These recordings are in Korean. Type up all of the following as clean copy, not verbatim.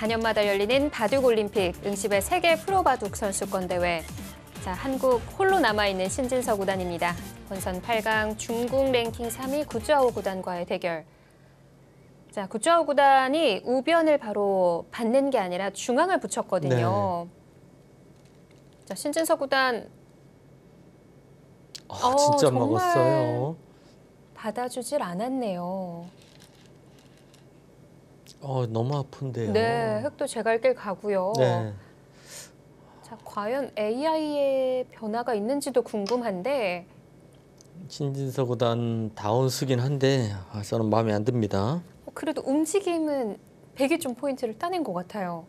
4년마다 열리는 바둑올림픽 응시배 세계 프로바둑 선수권 대회. 자, 한국 홀로 남아있는 신진서 구단입니다. 본선 8강 중국 랭킹 3위 구주아오 구단과의 대결. 자, 구주아오 구단이 우변을 바로 받는 게 아니라 중앙을 붙였거든요. 네. 자, 신진서 구단 진짜 정말 먹었어요. 받아주질 않았네요. 너무 아픈데요. 네, 흑도 제갈길 가고요. 네. 자, 과연 AI의 변화가 있는지도 궁금한데 신진서 구단 다운수긴 한데 저는 마음에 안 듭니다. 그래도 움직임은 100이 포인트를 따낸 것 같아요.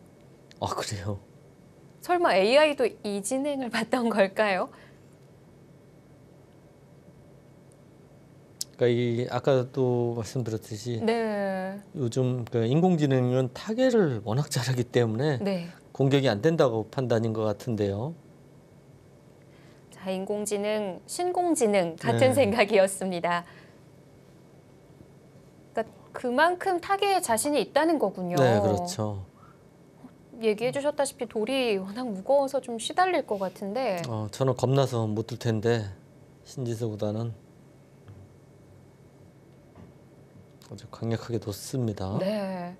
그래요? 설마 AI도 이 진행을 봤던 걸까요? 그러니까 이 아까도 말씀드렸듯이 네. 요즘 그 인공지능은 타겟을 워낙 잘하기 때문에 네. 공격이 안 된다고 판단인 것 같은데요. 자, 인공지능, 신공지능 같은 네. 생각이었습니다. 그러니까 그만큼 타겟에 자신이 있다는 거군요. 네, 그렇죠. 얘기해 주셨다시피 돌이 워낙 무거워서 좀 시달릴 것 같은데 저는 겁나서 못 들 텐데 신진서 구단은 아주 강력하게 뒀습니다. 네.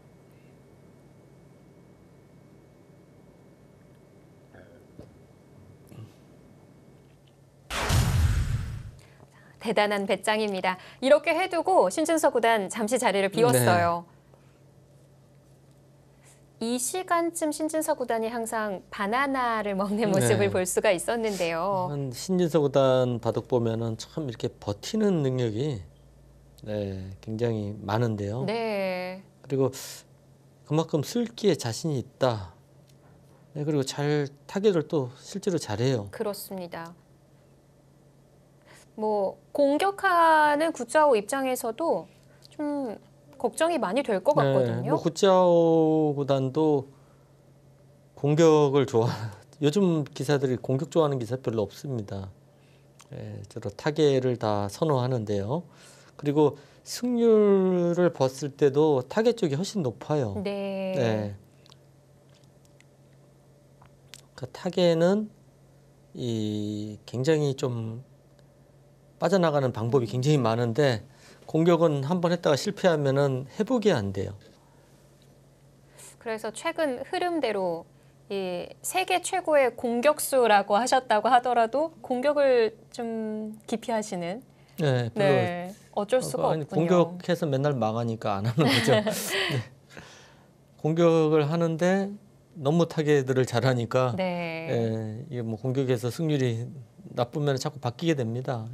대단한 배짱입니다. 이렇게 해두고 신진서 구단 잠시 자리를 비웠어요. 이 시간쯤 신진서 구단이 항상 바나나를 먹는 모습을 볼 수가 있었는데요. 신진서 구단 바둑 보면은 참 이렇게 버티는 능력이 굉장히 많은데요. 네. 그리고 그만큼 술기에 자신이 있다. 네, 그리고 잘 타격을 또 실제로 잘해요. 그렇습니다. 뭐 공격하는 구자오 입장에서도 좀 걱정이 많이 될 것 같거든요. 구자오 구단도 공격을 요즘 기사들이 공격 좋아하는 기사 별로 없습니다. 주로 타겟을 다 선호하는데요. 그리고 승률을 봤을 때도 타겟 쪽이 훨씬 높아요. 네. 그 타겟은 굉장히 좀 빠져나가는 방법이 굉장히 많은데 공격은 한 번 했다가 실패하면은 회복이 안 돼요. 그래서 최근 흐름대로 이 세계 최고의 공격수라고 하셨다고 하더라도 공격을 좀 기피하시는. 네, 별로 어쩔 수가 없군요. 공격해서 맨날 망하니까 안 하는 거죠. 네. 공격을 하는데 너무 타겟들을 잘하니까 이게 뭐 공격에서 승률이 나쁘면 자꾸 바뀌게 됩니다.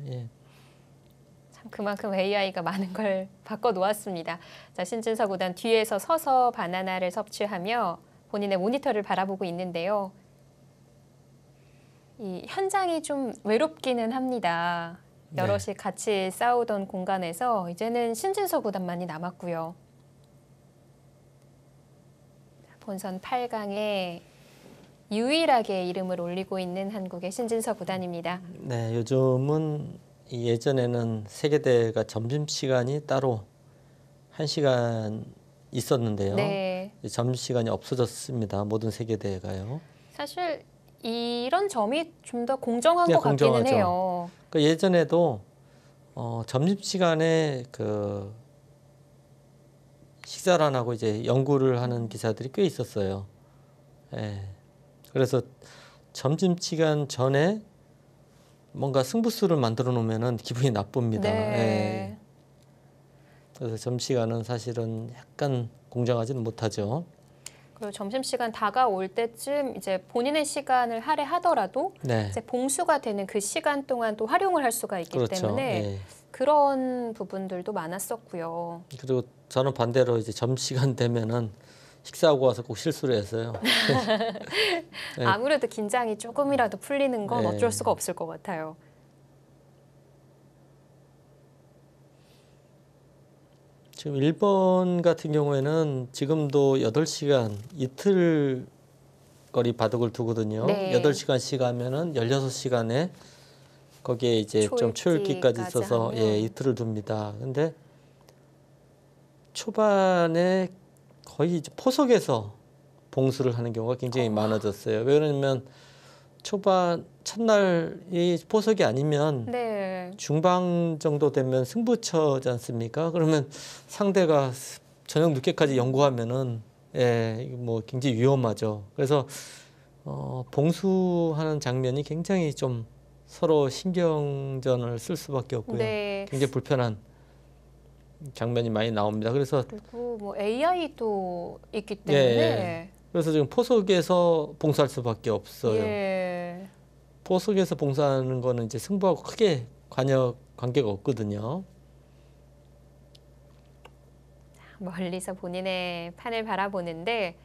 참 그만큼 AI가 많은 걸 바꿔 놓았습니다. 자, 신진서 구단 뒤에서 서서 바나나를 섭취하며 본인의 모니터를 바라보고 있는데요. 이 현장이 좀 외롭기는 합니다. 여럿이 같이 싸우던 공간에서 이제는 신진서 구단만이 남았고요. 본선 8강에 유일하게 이름을 올리고 있는 한국의 신진서 구단입니다. 네, 요즘은 예전에는 세계대회가 점심시간이 따로 1시간 있었는데요. 네. 점심시간이 없어졌습니다. 모든 세계대회가요. 사실 이런 점이 좀 더 공정한 것 같기는 해요. 그러니까 예전에도 점심시간에 식사를 안 하고 이제 연구를 하는 기사들이 꽤 있었어요. 그래서 점심시간 전에 뭔가 승부수를 만들어 놓으면은 기분이 나쁩니다. 네. 그래서 점심시간은 사실은 약간 공정하지는 못하죠. 그리고 점심시간 다가올 때쯤 이제 본인의 시간을 할애하더라도 이제 봉수가 되는 그 시간 동안 또 활용을 할 수가 있기 때문에 그런 부분들도 많았었고요. 그리고 저는 반대로 이제 점심시간 되면은 식사하고 와서 꼭 실수를 했어요. 아무래도 긴장이 조금이라도 풀리는 건 어쩔 수가 없을 것 같아요. 지금 일본 같은 경우에는 지금도 8시간 이틀 거리 바둑을 두거든요. 8시간씩 하면은 16시간에 거기에 이제 좀 초읽기까지 있어서 이틀을 둡니다. 근데 초반에 거의 이제 포석에서 봉수를 하는 경우가 굉장히 많아졌어요. 왜 그러냐면 초반 첫날이 포석이 아니면 네. 중반 정도 되면 승부처지 않습니까? 그러면 상대가 저녁 늦게까지 연구하면은 뭐 굉장히 위험하죠. 그래서 봉수하는 장면이 굉장히 좀 서로 신경전을 쓸 수밖에 없고요. 네. 굉장히 불편한 장면이 많이 나옵니다. 그래서 그리고 뭐 AI도 있기 때문에 그래서 지금 포석에서 봉사할 수밖에 없어요. 예. 포석에서 봉사하는 거는 이제 승부하고 크게 관계가 없거든요. 멀리서 본인의 판을 바라보는데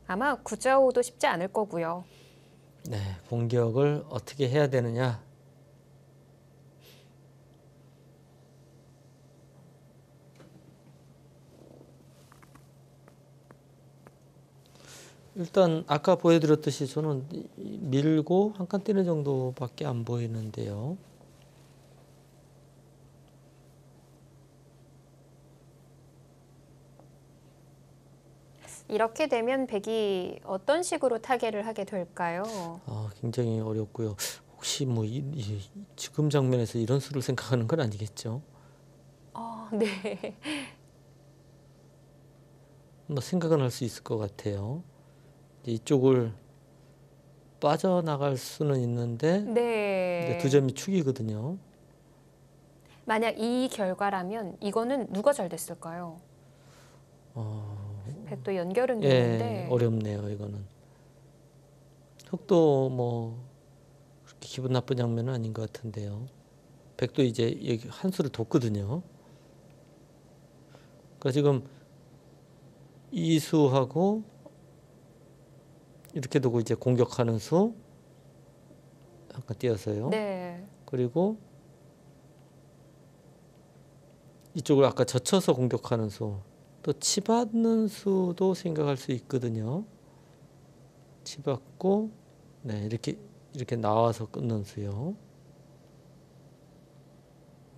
아마 구자오도 쉽지 않을 거고요. 네, 공격을 어떻게 해야 되느냐. 일단 아까 보여드렸듯이 저는 밀고 한 칸 뛰는 정도밖에 안 보이는데요. 이렇게 되면 백이 어떤 식으로 타개를 하게 될까요? 굉장히 어렵고요. 혹시 뭐 지금 장면에서 이런 수를 생각하는 건 아니겠죠? 네. 뭐 생각은 할 수 있을 것 같아요. 이쪽을 빠져나갈 수는 있는데 네. 두 점이 축이거든요. 만약 이 결과라면 이거는 누가 잘 됐을까요? 백도 연결은 되는데 어렵네요. 이거는 흑도 뭐 그렇게 기분 나쁜 장면은 아닌 것 같은데요. 백도 이제 여기 한 수를 뒀거든요. 그러니까 지금 이 수하고 이렇게 두고 이제 공격하는 수 잠깐 띄어서요. 네. 그리고 이쪽을 아까 젖혀서 공격하는 수, 또 치받는 수도 생각할 수 있거든요. 치받고 네, 이렇게 나와서 끊는 수요.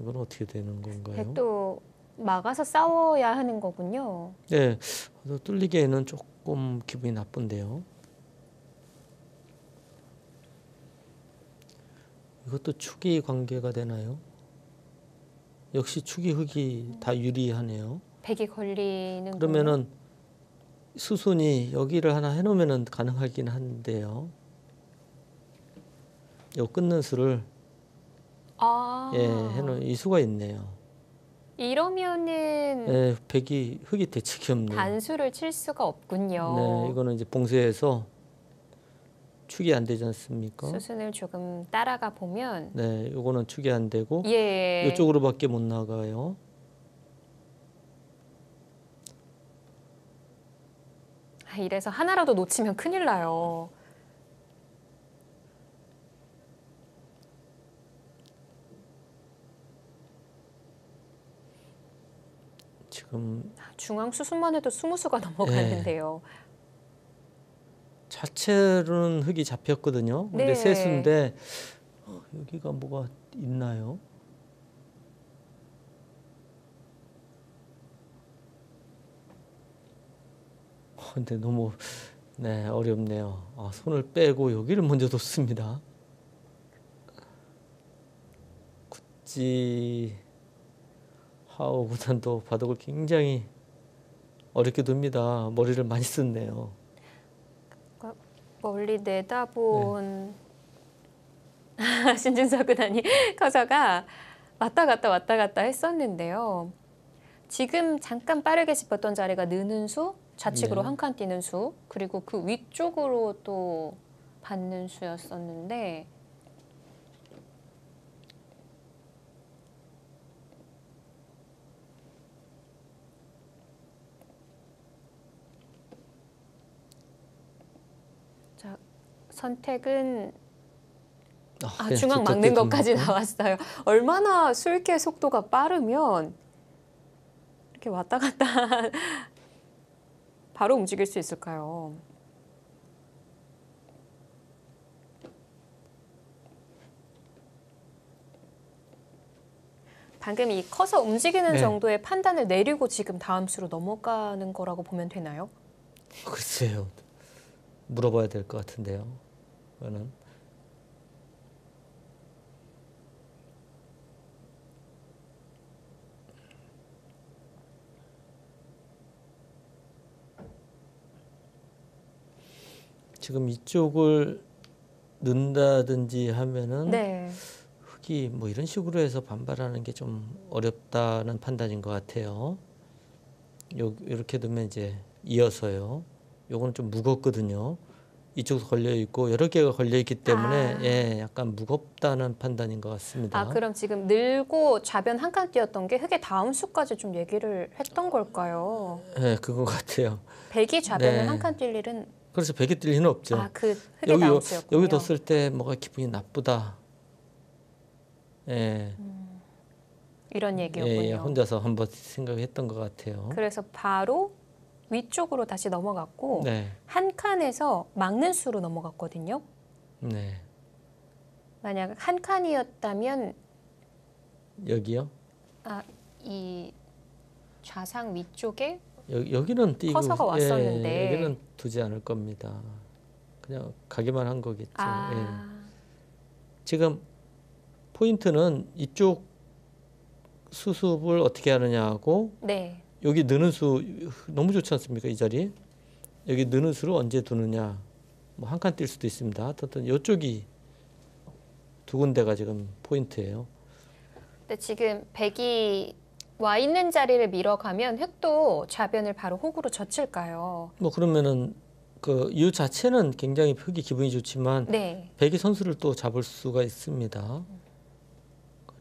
이건 어떻게 되는 건가요? 백도 막아서 싸워야 하는 거군요. 네, 뚫리기에는 조금 기분이 나쁜데요. 이것도 축이 관계가 되나요? 역시 축이 흑이 다 유리하네요. 백이 걸리는 그러면은 수순이 여기를 하나 해놓으면 가능하긴 한데요. 요 끊는 수를 해놓은 이 수가 있네요. 이러면은 흑이 대책이 없네요. 단수를 칠 수가 없군요. 네, 이거는 이제 봉쇄해서 축이 안 되지 않습니까? 수순을 조금 따라가 보면 네, 이거는 축이 안 되고 예. 이쪽으로밖에 못 나가요. 이래서 하나라도 놓치면 큰일 나요. 지금 중앙 수순만 해도 20수가 넘어가는데요. 자체로는 흑이 잡혔거든요. 근데 네. 세수인데 여기가 뭐가 있나요? 근데 너무 어렵네요. 손을 빼고 여기를 먼저 뒀습니다. 구찌 하오 구단도 바둑을 굉장히 어렵게 둡니다. 머리를 많이 썼네요. 멀리 내다본 신진서 구단이 커서가 왔다 갔다 했었는데요. 지금 잠깐 빠르게 짚었던 자리가 느는 수, 좌측으로 한 칸 뛰는 수, 그리고 그 위쪽으로 또 받는 수였었는데 자, 선택은 중앙 막는 것까지 나왔어요. 얼마나 술개 속도가 빠르면 이렇게 왔다 갔다 바로 움직일 수 있을까요? 방금 이 커서 움직이는 네. 정도의 판단을 내리고 지금 다음 수로 넘어가는 거라고 보면 되나요? 글쎄요. 물어봐야 될 것 같은데요. 그거는. 지금 이쪽을 넣는다든지 하면은 네. 흙이 뭐 이런 식으로 해서 반발하는 게 좀 어렵다는 판단인 것 같아요. 이렇게 두면 이제 이어서요. 요거는 좀 무겁거든요. 이쪽도 걸려 있고 여러 개가 걸려 있기 때문에 아. 예, 약간 무겁다는 판단인 것 같습니다. 아, 그럼 지금 늘고 좌변 한 칸 띄었던 게 흙의 다음 수까지 좀 얘기를 했던 걸까요? 예, 그거 같아요. 백이 좌변을 네. 한 칸 뛸 일은 그래서 베개 뜰 리는 없죠. 아, 그 흙의 다음 수였군요. 여기 뒀을 때 뭐가 기분이 나쁘다. 예, 이런 예, 얘기였군요. 혼자서 한번 생각했던 것 같아요. 그래서 바로 위쪽으로 다시 넘어갔고 네, 한 칸에서 막는 수로 넘어갔거든요. 네. 만약 한 칸이었다면 여기요? 이 좌상 위쪽에 여기는 띄고 커서가 왔었는데. 예, 여기는 두지 않을 겁니다. 그냥 가기만 한 거겠죠. 예. 아, 지금 포인트는 이쪽 수습을 어떻게 하느냐하고 네. 여기 느는 수 너무 좋지 않습니까? 이 자리 여기 느는 수를 언제 두느냐 뭐 한 칸 뛸 수도 있습니다. 어쨌든 이쪽이 두 군데가 지금 포인트예요. 근데 지금 백이 와 있는 자리를 밀어가면 흙도 좌변을 바로 호구로 젖힐까요? 뭐 그러면은 그 이유 자체는 굉장히 흙이 기분이 좋지만 네. 백이 선수를 또 잡을 수가 있습니다.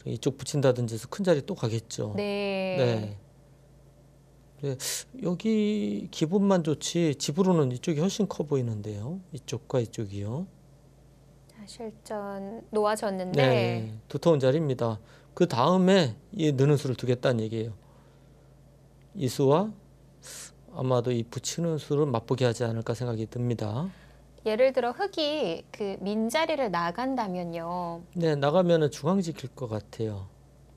이쪽 붙인다든지 해서 큰 자리 또 가겠죠. 네. 네. 여기 기분만 좋지 집으로는 이쪽이 훨씬 커 보이는데요. 이쪽과 이쪽이요. 자, 실전 놓아졌는데 네, 두터운 자리입니다. 그 다음에 이 느는 수를 두겠다는 얘기예요. 이 수와 아마도 이 붙이는 수를 맛보게 하지 않을까 생각이 듭니다. 예를 들어 흙이 그 민자리를 나간다면요. 네, 나가면은 중앙 지킬 것 같아요.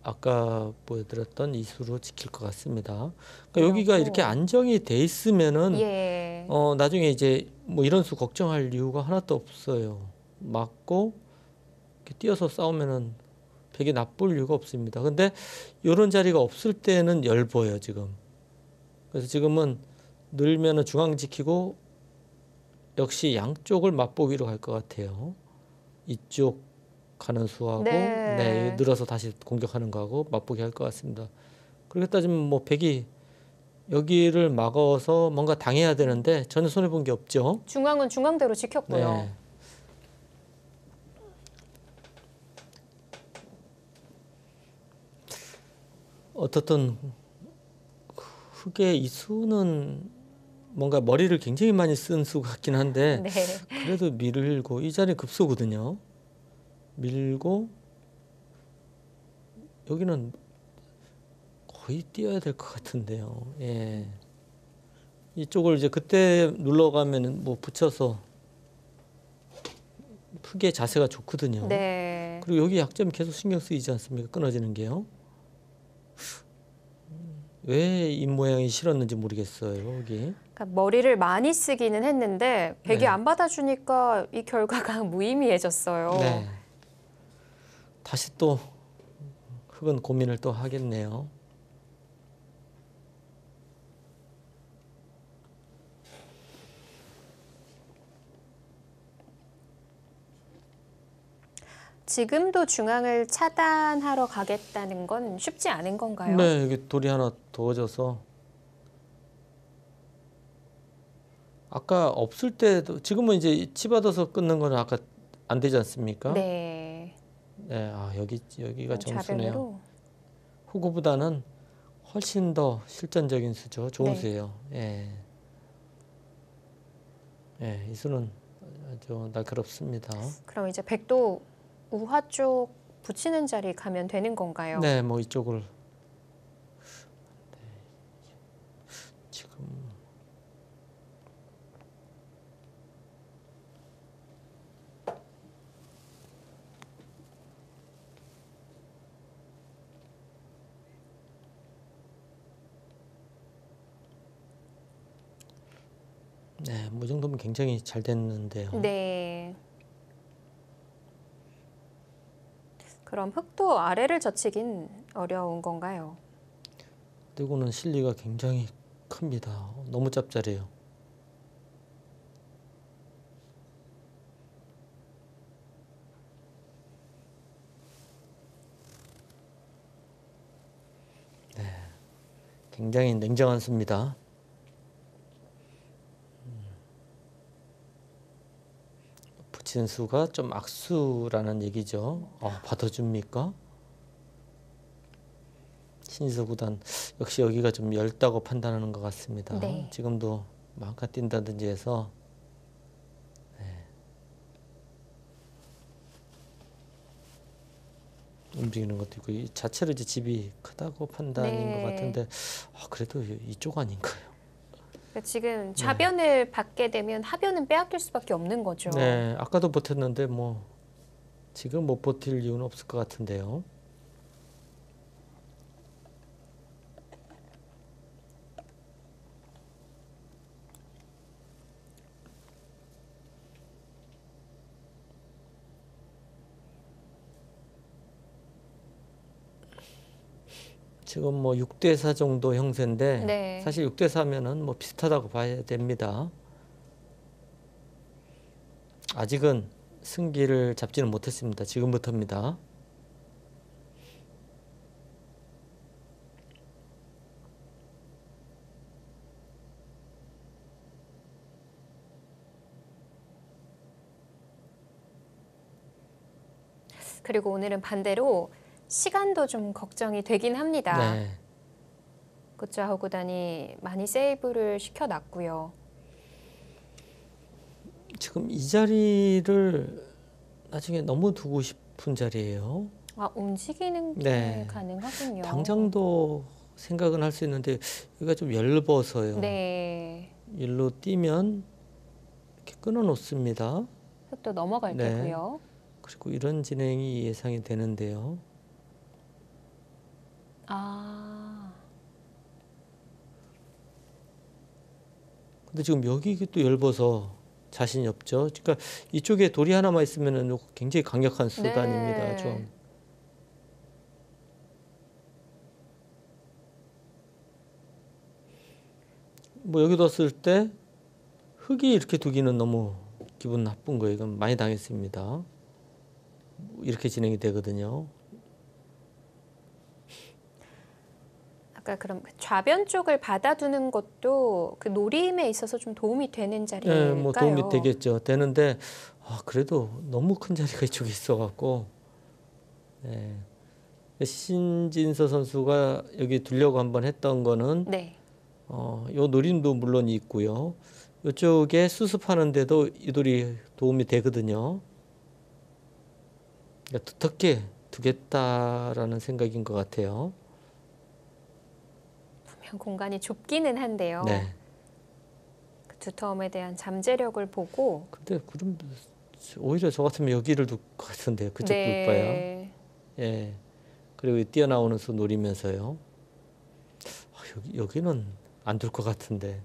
아까 보여드렸던 이 수로 지킬 것 같습니다. 그러니까 여기가 그러고. 이렇게 안정이 돼 있으면은 예. 나중에 이제 뭐 이런 수 걱정할 이유가 하나도 없어요. 맞고 이렇게 뛰어서 싸우면은 되게 나쁠 이유가 없습니다. 근데 이런 자리가 없을 때는 엷어요, 지금. 그래서 지금은 늘면은 중앙 지키고 역시 양쪽을 맛보기로 갈 것 같아요. 이쪽 가는 수하고 네. 늘어서 다시 공격하는 거하고 맛보기 할 것 같습니다. 그렇게 따지면 뭐 백이 여기를 막아서 뭔가 당해야 되는데 전혀 손해 본 게 없죠. 중앙은 중앙대로 지켰고요. 네. 어떻든 흙의 이 수는 뭔가 머리를 굉장히 많이 쓴 수 같긴 한데 네. 그래도 밀고 이 자리 급소거든요. 밀고 여기는 거의 뛰어야 될 것 같은데요. 예. 이쪽을 이제 그때 눌러가면 뭐 붙여서 흙의 자세가 좋거든요. 네. 그리고 여기 약점이 계속 신경 쓰이지 않습니까? 끊어지는 게요. 왜 이 모양이 싫었는지 모르겠어요. 여기. 그러니까 머리를 많이 쓰기는 했는데 백이 네. 안 받아주니까 이 결과가 무의미해졌어요. 네. 다시 또 흙은 고민을 또 하겠네요. 지금도 중앙을 차단하러 가겠다는 건 쉽지 않은 건가요? 네, 여기 돌이 하나 도어져서 아까 없을 때도 지금은 이제 치받아서 끊는 거는 아까 안 되지 않습니까? 네. 네, 여기가 점수네요. 좌변으로. 후구보다는 훨씬 더 실전적인 수죠. 좋은 네. 수예요. 예. 예, 이 수는 아주 날카롭습니다. 그럼 이제 백도 우화 쪽 붙이는 자리 가면 되는 건가요? 네, 뭐 이쪽을 지금 네, 뭐이 정도면 굉장히 잘 됐는데요. 네. 그럼 흑도 아래를 젖히긴 어려운 건가요? 떼고는 실리가 굉장히 큽니다. 너무 짭짤해요. 굉장히 냉정한 수입니다. 붙인 수가 좀 악수라는 얘기죠. 받아줍니까? 신지서 구단 역시 여기가 좀 얇다고 판단하는 것 같습니다. 네. 지금도 마음껏 뛴다든지 해서 움직이는 것도 있고 이 자체로 이제 집이 크다고 판단인 것 같은데 그래도 이쪽 아닌가요? 그러니까 지금 좌변을 받게 되면 하변은 빼앗길 수밖에 없는 거죠. 네, 아까도 버텼는데 뭐 지금 못 버틸 이유는 없을 것 같은데요. 지금 뭐 6대4 정도 형세인데 네. 사실 6대4면은 뭐 비슷하다고 봐야 됩니다. 아직은 승기를 잡지는 못했습니다. 지금부터입니다. 그리고 오늘은 반대로 시간도 좀 걱정이 되긴 합니다. 네. 구자호 구단이 많이 세이브를 시켜놨고요. 지금 이 자리를 나중에 너무 두고 싶은 자리예요. 움직이는 게 네. 가능하군요. 당장도 생각은 할 수 있는데 여기가 좀 얇아서요. 네. 일로 뛰면 이렇게 끊어 놓습니다. 흙도 넘어갈 네. 테고요. 그리고 이런 진행이 예상이 되는데요. 근데 지금 여기 또 얇아서 자신이 없죠. 그러니까 이쪽에 돌이 하나만 있으면은 굉장히 강력한 수단입니다. 네. 좀. 뭐 여기 뒀을 때 흙이 이렇게 두기는 너무 기분 나쁜 거예요. 이건 많이 당했습니다. 이렇게 진행이 되거든요. 아까 그럼 좌변 쪽을 받아두는 것도 그 노림에 있어서 좀 도움이 되는 자리일까요? 네, 뭐 도움이 되겠죠. 되는데 그래도 너무 큰 자리가 이쪽에 있어갖고 네. 신진서 선수가 여기 두려고 한번 했던 거는 네. 요 노림도 물론 있고요. 이쪽에 수습하는데도 이 돌이 도움이 되거든요. 그러니까 두텁게 두겠다라는 생각인 것 같아요. 분명 공간이 좁기는 한데요. 네. 그 두터움에 대한 잠재력을 보고 근데 그럼 오히려 저 같으면 여기를 둘 것 같은데요. 그쪽 둘 바야. 네. 예. 그리고 뛰어나오는 수 노리면서요. 여기는 안 둘 것 같은데.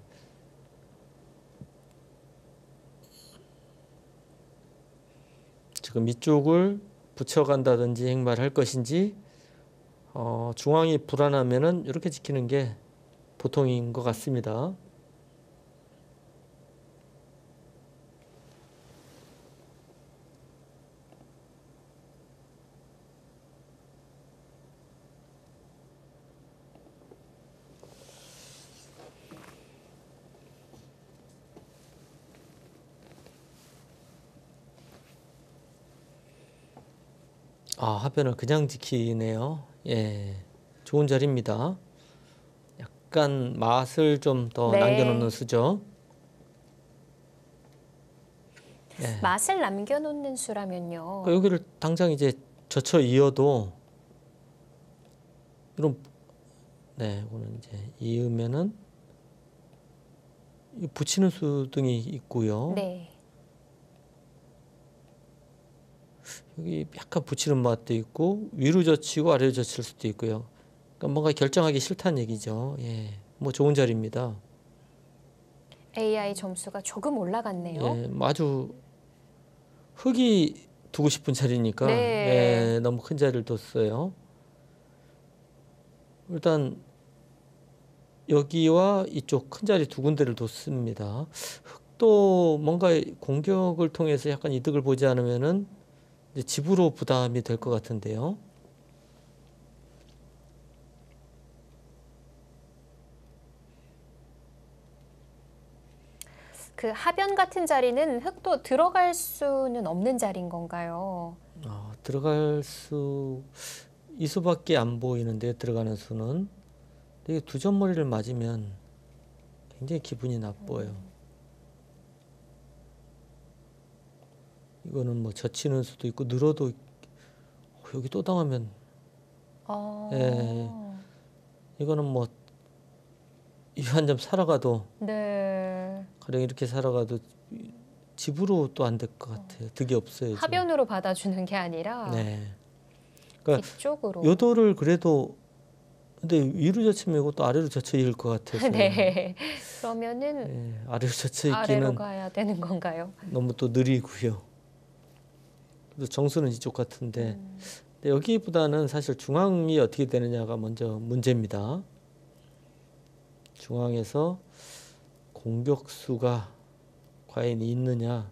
지금 이쪽을 붙여간다든지 행마를 할 것인지 중앙이 불안하면은 이렇게 지키는 게 보통인 것 같습니다. 하변을 그냥 지키네요. 예, 좋은 자리입니다. 약간 맛을 좀 더 네. 남겨놓는 수죠. 예. 맛을 남겨놓는 수라면요. 그러니까 여기를 당장 이제 젖혀 이어도 이런 이거는 이제 이으면은 붙이는 수 등이 있고요. 네. 여기 약간 붙이는 맛도 있고 위로 젖히고 아래로 젖힐 수도 있고요. 그러니까 뭔가 결정하기 싫다는 얘기죠. 예, 뭐 좋은 자리입니다. AI 점수가 조금 올라갔네요. 예, 뭐 아주 흙이 두고 싶은 자리니까 네. 예, 너무 큰 자리를 뒀어요. 일단 여기와 이쪽 큰 자리 두 군데를 뒀습니다. 흙도 뭔가 공격을 통해서 약간 이득을 보지 않으면은 이제 집으로 부담이 될 것 같은데요. 그 하변 같은 자리는 흙도 들어갈 수는 없는 자리인 건가요? 들어갈 수 이 수밖에 안 보이는데 들어가는 수는. 근데 이게 두 점머리를 맞으면 굉장히 기분이 나빠요. 이거는 뭐 젖히는 수도 있고 늘어도 여기 또 당하면 예, 이거는 뭐 이 한 점 살아가도 네. 가령 이렇게 살아가도 집으로 또 안 될 것 같아요. 득이 없어요. 지금. 하변으로 받아주는 게 아니라 네. 그러니까 뒤쪽으로. 요도를 그래도 근데 위로 젖히면 이것도 아래로 젖혀 있을 것 같아서 네. 그러면은 예, 아래로 젖혀 아래로 있기는 가야 되는 건가요? 너무 또 느리고요. 그래서 정수는 이쪽 같은데 근데 여기보다는 사실 중앙이 어떻게 되느냐가 먼저 문제입니다. 중앙에서 공격수가 과연 있느냐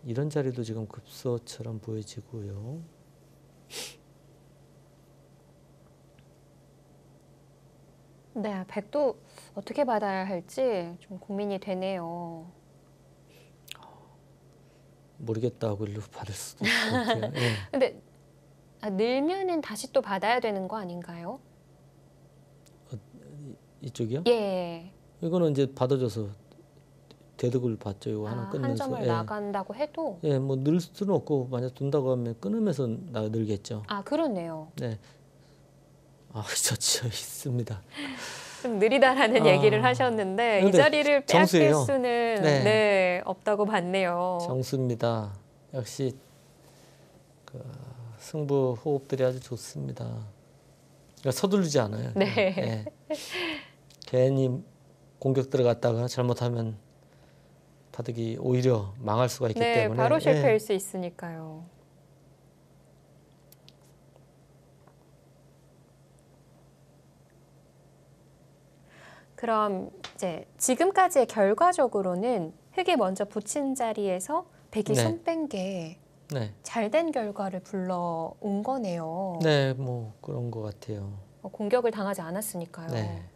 이런 자리도 지금 급소처럼 보여지고요. 네, 백도 어떻게 받아야 할지 좀 고민이 되네요. 모르겠다고 일로 받을 수도 있을 것 같아요. 예. 근데 늘면은 다시 또 받아야 되는 거 아닌가요? 이쪽이요? 예. 이거는 이제 받아줘서 대득을 받죠. 이거 하나 한 끊으면서. 점을 예. 나간다고 해도 예, 뭐 늘 수는 없고 만약 둔다고 하면 끊으면서 늘겠죠. 그렇네요. 네. 젖혀 있습니다. 좀 느리다라는 얘기를 하셨는데 이 근데 자리를 빼앗길 정수예요. 수는 네. 없다고 봤네요. 정수입니다. 역시 그 승부 호흡들이 아주 좋습니다. 그러니까 서두르지 않아요. 네. 예. 괜히 공격 들어갔다가 잘못하면 바둑이 오히려 망할 수가 있기 네, 때문에 바로 실패일 예. 수 있으니까요. 그럼 이제 지금까지의 결과적으로는 흙이 먼저 붙인 자리에서 백이 네. 손 뺀 게 네. 잘된 결과를 불러온 거네요. 네, 뭐 그런 것 같아요. 공격을 당하지 않았으니까요. 네.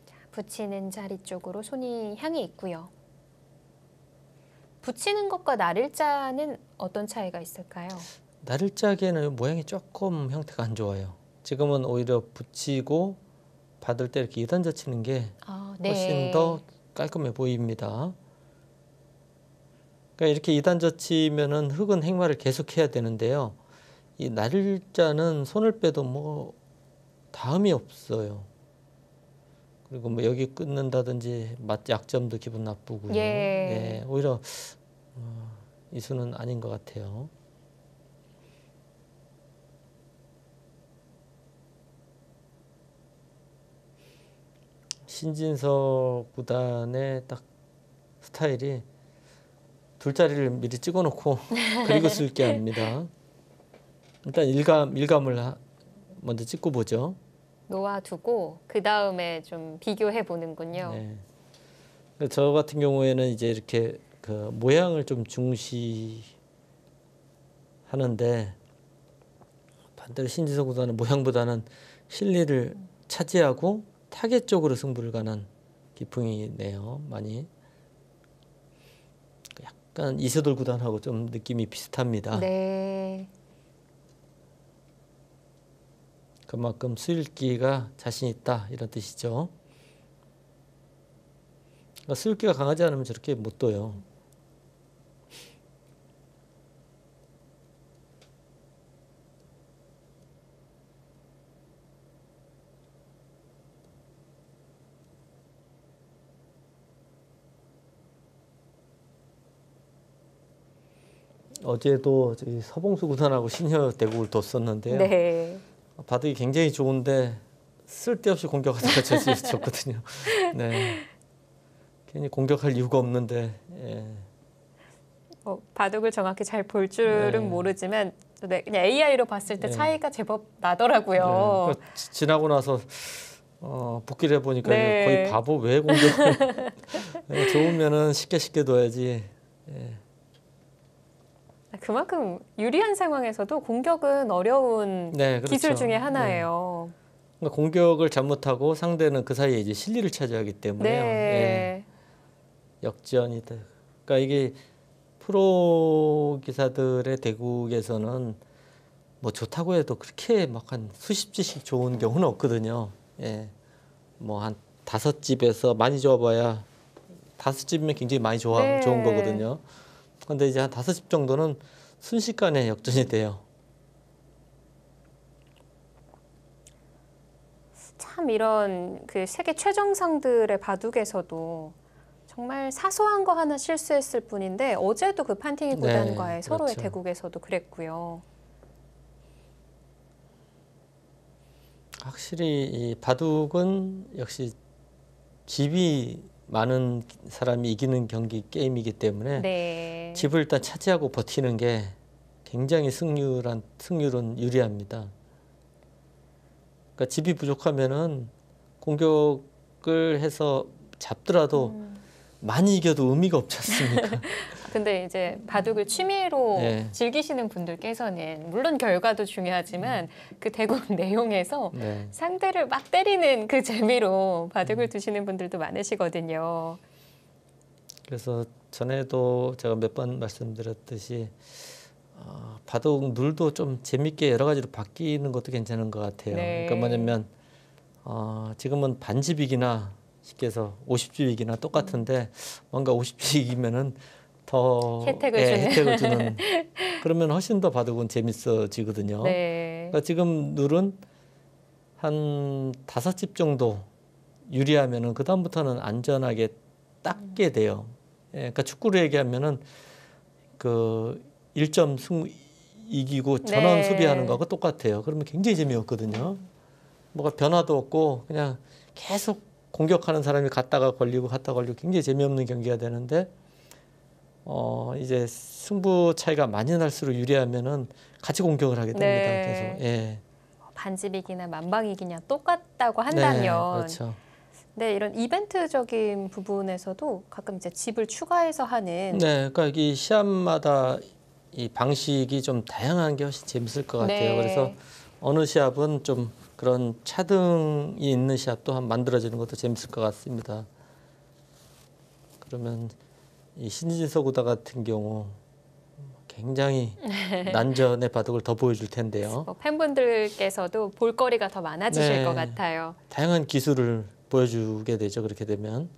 자, 붙이는 자리 쪽으로 손이 향해 있고요. 붙이는 것과 나를자는 어떤 차이가 있을까요? 나를자기에는 모양이 조금 형태가 안 좋아요. 지금은 오히려 붙이고 받을 때 이렇게 2단 젖히는 게 훨씬 더 깔끔해 보입니다. 그러니까 이렇게 2단 젖히면은 흙은 행마를 계속해야 되는데요. 이 나를자는 손을 빼도 뭐 다음이 없어요. 그리고 뭐 여기 끊는다든지 약점도 기분 나쁘고요. 예. 오히려 이 수는 아닌 것 같아요. 신진석 구단의 딱 스타일이 둘자리를 미리 찍어놓고 그리고 쓸게 합니다. 일단 일감을 먼저 찍고 보죠. 놓아두고 그 다음에 좀 비교해 보는군요. 네. 저 같은 경우에는 이제 이렇게 그 모양을 좀 중시하는데 반대로 신진석 구단은 모양보다는 실리를 차지하고 타겟 쪽으로 승부를 가는 기풍이네요. 많이. 약간 이세돌 구단하고 좀 느낌이 비슷합니다. 네. 그만큼 수일기가 자신 있다 이런 뜻이죠. 그러니까 수일기가 강하지 않으면 저렇게 못 둬요. 어제도 저희 서봉수 구단하고 신현 대국을 뒀었는데요. 네. 바둑이 굉장히 좋은데 쓸데없이 공격하다가 졌거든요. 네. 괜히 공격할 이유가 없는데. 예. 바둑을 정확히 잘 볼 줄은 네. 모르지만 네, 그냥 AI로 봤을 때 네. 차이가 제법 나더라고요. 네. 지나고 나서 복귀를 해보니까 네. 거의 바보 왜 공격을 예, 좋으면은 쉽게 둬야지. 예. 그만큼 유리한 상황에서도 공격은 어려운 네, 그렇죠. 기술 중에 하나예요. 그러니까 공격을 잘못하고 상대는 그 사이에 이제 실리를 차지하기 때문에요. 네. 예. 역전이다. 그러니까 이게 프로 기사들의 대국에서는 뭐 좋다고 해도 그렇게 막 한 수십 집씩 좋은 경우는 없거든요. 예. 뭐 한 5집에서 많이 좋아봐야 5집이면 굉장히 많이 네. 좋은 거거든요. 근데 이제 한 5집 정도는 순식간에 역전이 돼요. 참 이런 그 세계 최정상들의 바둑에서도 정말 사소한 거 하나 실수했을 뿐인데 어제도 그 판팅이 구단과의 네, 서로의 그렇죠. 대국에서도 그랬고요. 확실히 이 바둑은 역시 집이 많은 사람이 이기는 경기 게임이기 때문에 네. 집을 일단 차지하고 버티는 게 굉장히 승률은 유리합니다. 그러니까 집이 부족하면은 공격을 해서 잡더라도 많이 이겨도 의미가 없지 않습니까? 근데 이제 바둑을 취미로 네. 즐기시는 분들께서는 물론 결과도 중요하지만 그 대국 내용에서 네. 상대를 막 때리는 그 재미로 바둑을 두시는 분들도 많으시거든요. 그래서 전에도 제가 몇 번 말씀드렸듯이 바둑 룰도 좀 재밌게 여러 가지로 바뀌는 것도 괜찮은 것 같아요. 네. 그러니까 뭐냐면 지금은 반집이기나 쉽게 해서 50집이기나 똑같은데 뭔가 50집 이기면은 더 혜택을 주는 그러면 훨씬 더 바둑은 재밌어지거든요. 네. 그러니까 지금 룰은 한 5집 정도 유리하면은 그 다음부터는 안전하게 닦게 돼요. 예, 그러니까 축구로 얘기하면은 그 1점 이기고 전원 네. 수비하는 거하고 똑같아요. 그러면 굉장히 재미없거든요. 뭐가 변화도 없고 그냥 계속 공격하는 사람이 갔다가 걸리고 굉장히 재미없는 경기가 되는데 이제 승부 차이가 많이 날수록 유리하면은 같이 공격을 하게 됩니다. 네. 계속. 예. 반집이기나 만방이기냐 똑같다고 네, 한다면 그렇죠. 네, 이런 이벤트적인 부분에서도 가끔 이제 집을 추가해서 하는 네, 그러니까 이 시합마다 이 방식이 좀 다양한 게 훨씬 재밌을 것 같아요. 네. 그래서 어느 시합은 좀 그런 차등이 있는 시합도 한 만들어지는 것도 재밌을 것 같습니다. 그러면 이 신진서 구다 같은 경우 굉장히 난전의 바둑을 더 보여줄 텐데요. 팬분들께서도 볼거리가 더 많아지실 네. 것 같아요. 다양한 기술을 보여주게 되죠. 그렇게 되면.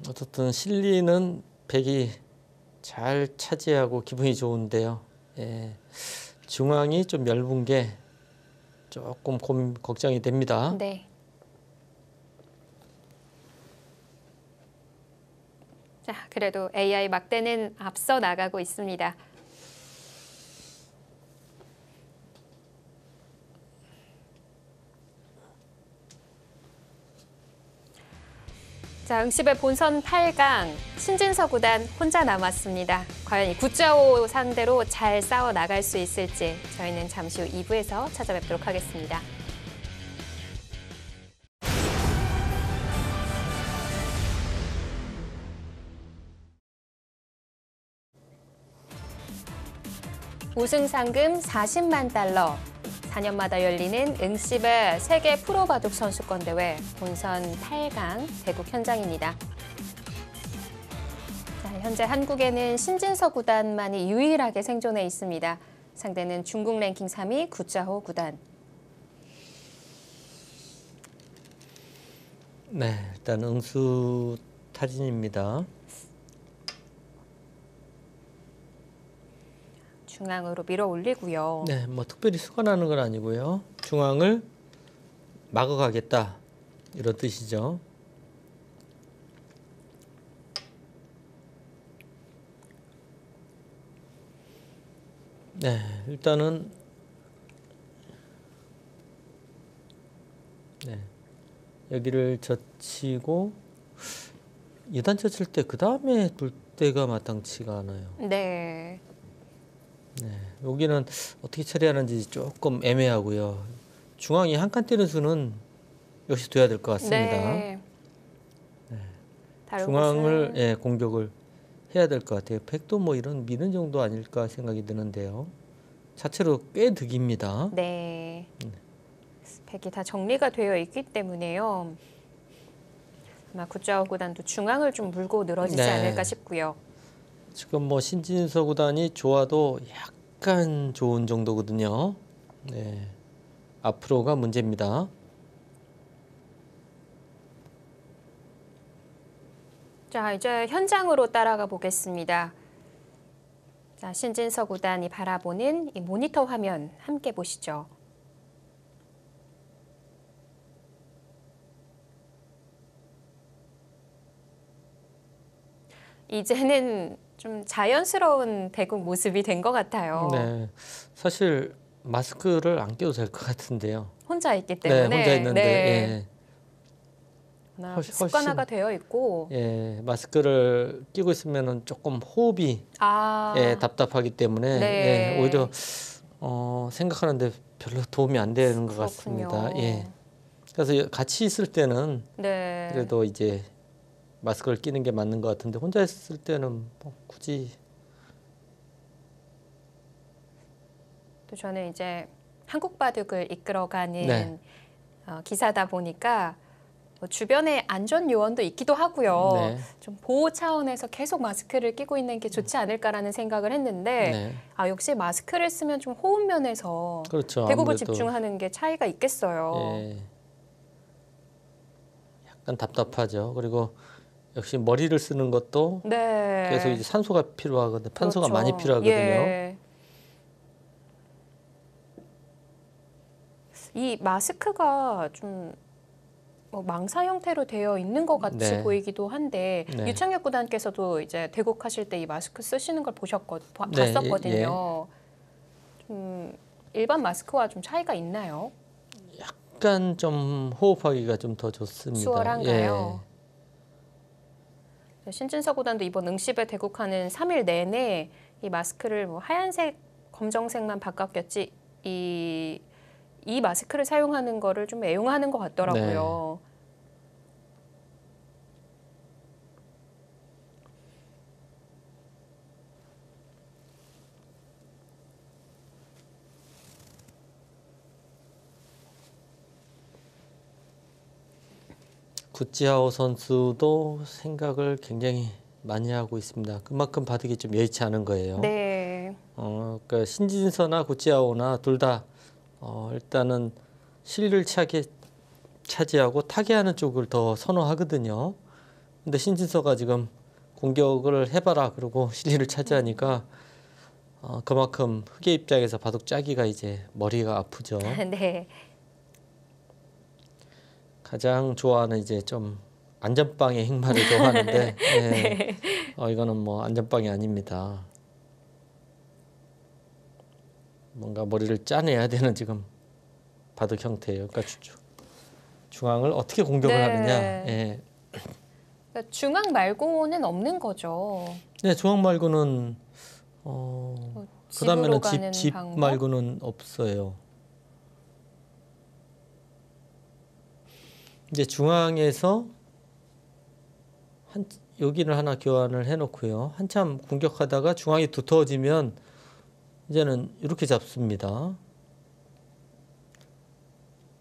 어쨌든 실리는 백이 잘 차지하고 기분이 좋은데요. 예. 중앙이 좀 얇은 게 조금 걱정이 됩니다. 네. 자, 그래도 AI 막대는 앞서 나가고 있습니다. 자, 응시배 본선 8강 신진서 구단 혼자 남았습니다. 과연 이 구자오 상대로 잘 싸워 나갈 수 있을지 저희는 잠시 후 2부에서 찾아뵙도록 하겠습니다. 우승 상금 40만 달러, 4년마다 열리는 응시배 세계 프로 바둑 선수권 대회 본선 8강 대국 현장입니다. 자, 현재 한국에는 신진서 구단만이 유일하게 생존해 있습니다. 상대는 중국 랭킹 3위 구자호 구단. 네, 일단 응수 타진입니다. 중앙으로 밀어 올리고요. 네, 뭐 특별히 수관하는 건 아니고요. 중앙을 막아가겠다 이런 뜻이죠. 네, 일단은 네, 여기를 젖히고 2단 젖힐 때 그 다음에 둘 때가 마땅치가 않아요. 네. 네, 여기는 어떻게 처리하는지 조금 애매하고요. 중앙이 한 칸 띄는 수는 역시 돼야 될 것 같습니다. 네. 다른 중앙을 곳은 예, 공격을 해야 될 것 같아요. 백도 뭐 이런 미는 정도 아닐까 생각이 드는데요. 자체로 꽤 득입니다. 네. 백이 다 정리가 되어 있기 때문에요. 아마 구자오 구단도 중앙을 좀 물고 늘어지지 네. 않을까 싶고요. 지금 뭐 신진서 구단이 좋아도 약간 좋은 정도거든요. 네, 앞으로가 문제입니다. 자, 이제 현장으로 따라가 보겠습니다. 자, 신진서 구단이 바라보는 이 모니터 화면 함께 보시죠. 이제는 좀 자연스러운 대국 모습이 된 것 같아요. 네, 사실 마스크를 안 껴도 될 것 같은데요. 혼자 있기 때문에. 네, 혼자 있는데 네. 예, 훨씬 습관화가 되어 있고. 예, 마스크를 끼고 있으면은 조금 호흡이 아, 예, 답답하기 때문에 네. 예, 오히려 생각하는데 별로 도움이 안 되는 것 그렇군요. 같습니다. 예. 그래서 같이 있을 때는 네. 그래도 이제 마스크를 끼는 게 맞는 것 같은데 혼자 있을 때는 뭐 굳이 또 저는 이제 한국 바둑을 이끌어가는 네. 기사다 보니까 뭐 주변에 안전 요원도 있기도 하고요. 네. 좀 보호 차원에서 계속 마스크를 끼고 있는 게 좋지 않을까라는 생각을 했는데 네. 아, 역시 마스크를 쓰면 좀 호흡 면에서 그렇죠. 대국을 아무래도 집중하는 게 차이가 있겠어요. 예, 약간 답답하죠. 그리고 역시 머리를 쓰는 것도 네. 계속 이제 산소가 필요하거든요. 탄소가 그렇죠. 많이 필요하거든요. 예. 이 마스크가 좀 뭐 망사 형태로 되어 있는 것 같이 네. 보이기도 한데 네. 유창혁 구단께서도 이제 대국하실 때 이 마스크 쓰시는 걸 네, 봤었거든요. 좀 일반 마스크와 좀 차이가 있나요? 약간 좀 호흡하기가 좀 더 좋습니다. 수월한가요? 예. 신진서 구단도 이번 응시에 대국하는 3일 내내 이 마스크를 뭐 하얀색, 검정색만 바꿨겠지 이 마스크를 사용하는 거를 좀 애용하는 것 같더라고요. 구찌아오 선수도 생각을 굉장히 많이 하고 있습니다. 그만큼 바둑이 좀 여의치 않은 거예요. 네. 그러니까 신진서나 구찌아오나 둘 다 일단은 실리를 차지하고 타개하는 쪽을 더 선호하거든요. 근데 신진서가 지금 공격을 해봐라 그러고 실리를 차지하니까 그만큼 흑의 입장에서 바둑 짜기가 이제 머리가 아프죠. 네. 가장 좋아하는 이제 좀 안전빵의 행마를 좋아하는데 예. 이거는 뭐 안전빵이 아닙니다. 뭔가 머리를 짜내야 되는 지금 바둑 형태예요. 그러니까 중앙을 어떻게 공격을 네. 하느냐. 예. 그러니까 중앙 말고는 없는 거죠. 네, 중앙 말고는 집으로 그다음에는 가는 집 방법? 말고는 없어요. 이제 중앙에서 여기를 하나 교환을 해놓고요. 한참 공격하다가 중앙이 두터워지면 이제는 이렇게 잡습니다.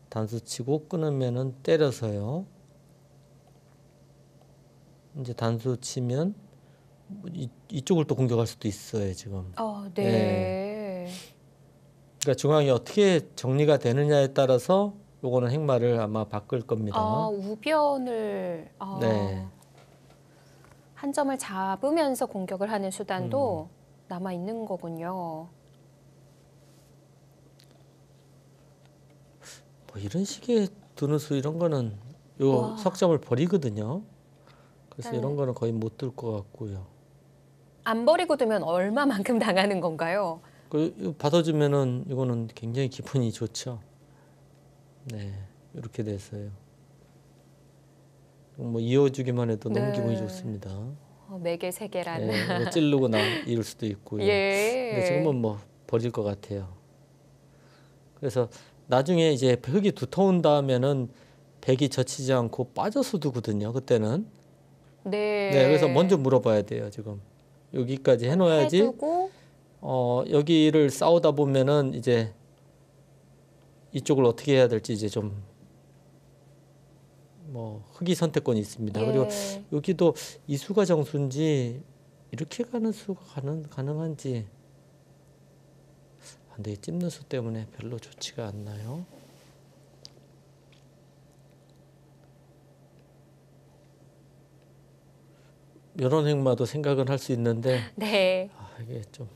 단수 치고 끊으면은 때려서요. 이제 단수 치면 이쪽을 또 공격할 수도 있어요, 지금. 네. 그러니까 중앙이 어떻게 정리가 되느냐에 따라서 요거는 행마를 아마 바꿀 겁니다. 우변을 네. 한 점을 잡으면서 공격을 하는 수단도 남아 있는 거군요. 뭐 이런 식의 두누수 이런 거는 요 와. 석점을 버리거든요. 그래서 네. 이런 거는 거의 못 들 것 같고요. 안 버리고 두면 얼마만큼 당하는 건가요? 이거 받아주면은 이거는 굉장히 기분이 좋죠. 네, 이렇게 됐어요. 뭐 이어주기만 해도 너무 네. 기분이 좋습니다. 매개 세 개란. 네, 이거 찌르고 이럴 수도 있고요. 근데 예. 지금은 뭐 버릴 것 같아요. 그래서 나중에 이제 흙이 두터운 다음에는 백이 젖히지 않고 빠져서 두거든요. 그때는. 네. 네, 그래서 먼저 물어봐야 돼요. 지금 여기까지 해놓아야지. 해두고 여기를 싸우다 보면은 이제 이쪽을 어떻게 해야 될지 이제 좀 뭐 흙이 선택권이 있습니다. 예. 그리고 여기도 이 수가 정수인지 이렇게 가는 수가 가능한지. 근데 찝는 수 때문에 별로 좋지가 않나요? 이런 행마도 생각은 할 수 있는데 네. 이게 좀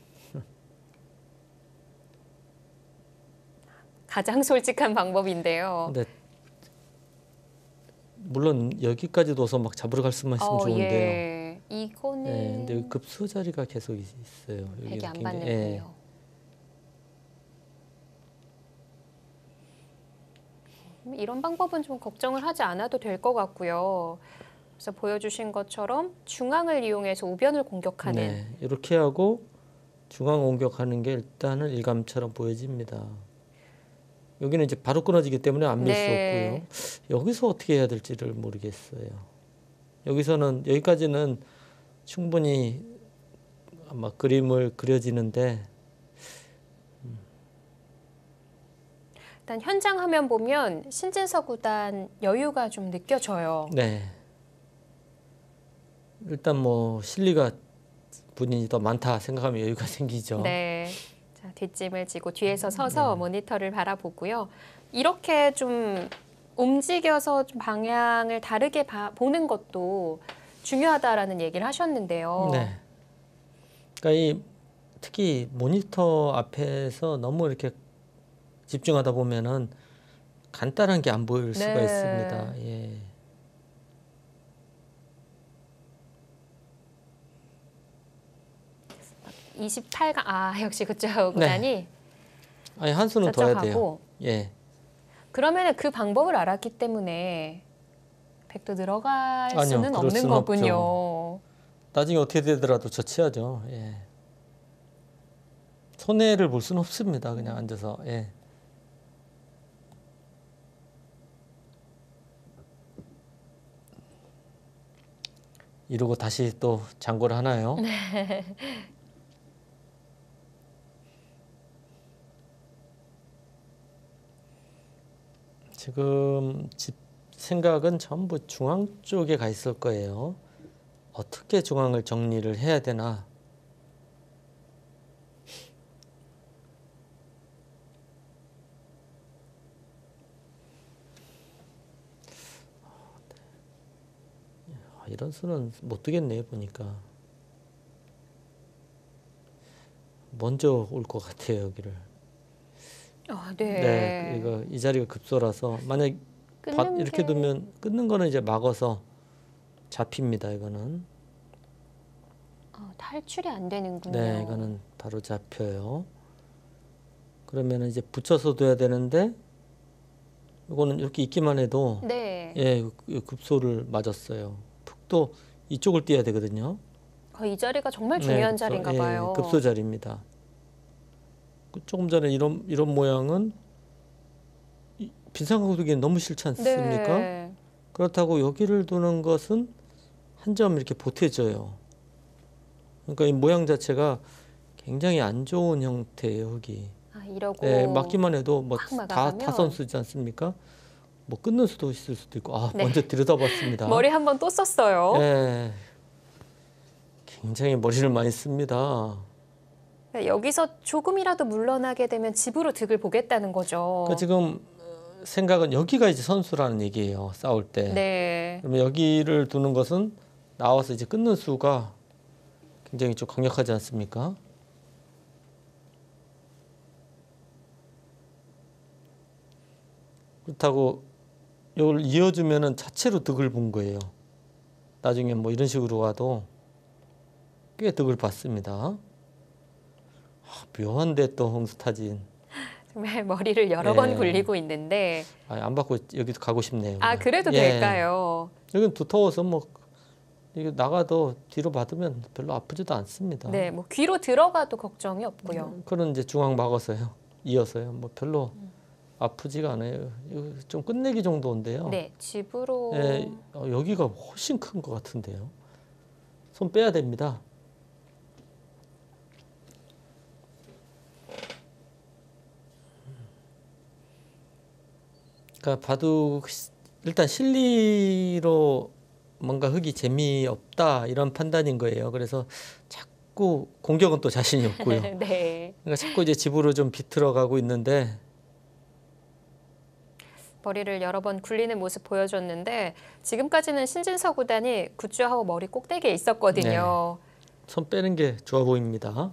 가장 솔직한 방법인데요. 근데 물론 여기까지 둬서 막 잡으러 갈 수만 있으면 좋은데요. 예. 이거는 네, 근데 여기 급소 자리가 계속 있어요. 백이 안 굉장히- 받는군요. 예. 이런 방법은 좀 걱정을 하지 않아도 될 것 같고요. 그래서 보여주신 것처럼 중앙을 이용해서 우변을 공격하는. 네, 이렇게 하고 중앙 공격하는 게 일단은 일감처럼 보여집니다. 여기는 이제 바로 끊어지기 때문에 안 밀 수 네. 없고요. 여기서 어떻게 해야 될지를 모르겠어요. 여기서는 여기까지는 충분히 아마 그림을 그려지는데 일단 현장 화면 보면 신진서 구단 여유가 좀 느껴져요. 네. 일단 뭐 실리가 본인이 더 많다 생각하면 여유가 생기죠. 네. 자, 뒷짐을 지고 뒤에서 서서 모니터를 바라보고요. 이렇게 좀 움직여서 좀 방향을 다르게 보는 것도 중요하다라는 얘기를 하셨는데요. 네. 그러니까 이 특히 모니터 앞에서 너무 이렇게 집중하다 보면은 간단한 게 안 보일 수가 네. 있습니다. 예. 네. 28강 역시 그쪽 구단이 아니 한 수는 더 해야 돼요. 저쪽하고 예. 그러면은 그 방법을 알았기 때문에 백도 늘어갈 아니요, 수는 그럴 없는 수는 거군요. 나중에 어떻게 되더라도 젖혀야죠. 예. 손해를 볼 수는 없습니다. 그냥 앉아서. 예. 이러고 다시 또 장고를 하나요? 지금 집 생각은 전부 중앙 쪽에 가 있을 거예요. 어떻게 중앙을 정리를 해야 되나. 이런 수는 못 두겠네요, 보니까. 먼저 올 것 같아요, 여기를. 네. 네, 이거 이 자리가 급소라서 만약 끊는 이렇게 게- 두면 끊는 거는 이제 막아서 잡힙니다, 이거는. 탈출이 안 되는군요. 네, 이거는 바로 잡혀요. 그러면 이제 붙여서 둬야 되는데 이거는 이렇게 있기만 해도 네. 예, 급소를 맞았어요. 푹도 이쪽을 띄어야 되거든요. 이 자리가 정말 중요한 급소, 자리인가 예, 봐요. 급소 자리입니다. 조금 전에 이런 모양은 빈상각 두기엔 너무 싫지 않습니까? 네. 그렇다고 여기를 두는 것은 한 점 이렇게 보태져요. 그러니까 이 모양 자체가 굉장히 안 좋은 형태예요, 흙이. 이러고 네, 막기만 해도 뭐 확 다 막아가면 타선수지 않습니까? 뭐 끊는 수도 있을 수도 있고. 네. 먼저 들여다봤습니다. 머리 한 번 또 썼어요. 네, 굉장히 머리를 많이 씁니다. 여기서 조금이라도 물러나게 되면 집으로 득을 보겠다는 거죠. 그 지금 생각은 여기가 이제 선수라는 얘기예요. 싸울 때. 네. 그러면 여기를 두는 것은 나와서 이제 끊는 수가 굉장히 좀 강력하지 않습니까? 그렇다고 이걸 이어주면은 자체로 득을 본 거예요. 나중에 뭐 이런 식으로 와도 꽤 득을 봤습니다. 묘한데 또 홍수타진. 정말 머리를 여러 예. 번 굴리고 있는데 안 받고 여기도 가고 싶네요. 아 그냥. 그래도 예. 될까요? 여기는 두터워서 뭐 이게 나가도 뒤로 받으면 별로 아프지도 않습니다. 네, 뭐 귀로 들어가도 걱정이 없고요. 그런 이제 중앙 막아서요. 이어서요. 뭐 별로 아프지가 않아요. 이거 좀 끝내기 정도인데요. 네, 집으로 예, 여기가 훨씬 큰 것 같은데요. 손 빼야 됩니다. 그러니까 바둑 일단 실리로 뭔가 흙이 재미없다 이런 판단인 거예요. 그래서 자꾸 공격은 또 자신이 없고요. 네. 그러니까 자꾸 이제 집으로 좀 비틀어 가고 있는데 머리를 여러 번 굴리는 모습 보여줬는데 지금까지는 신진서 구단이 굿즈하고 머리 꼭대기에 있었거든요. 손 빼는 게 좋아 보입니다.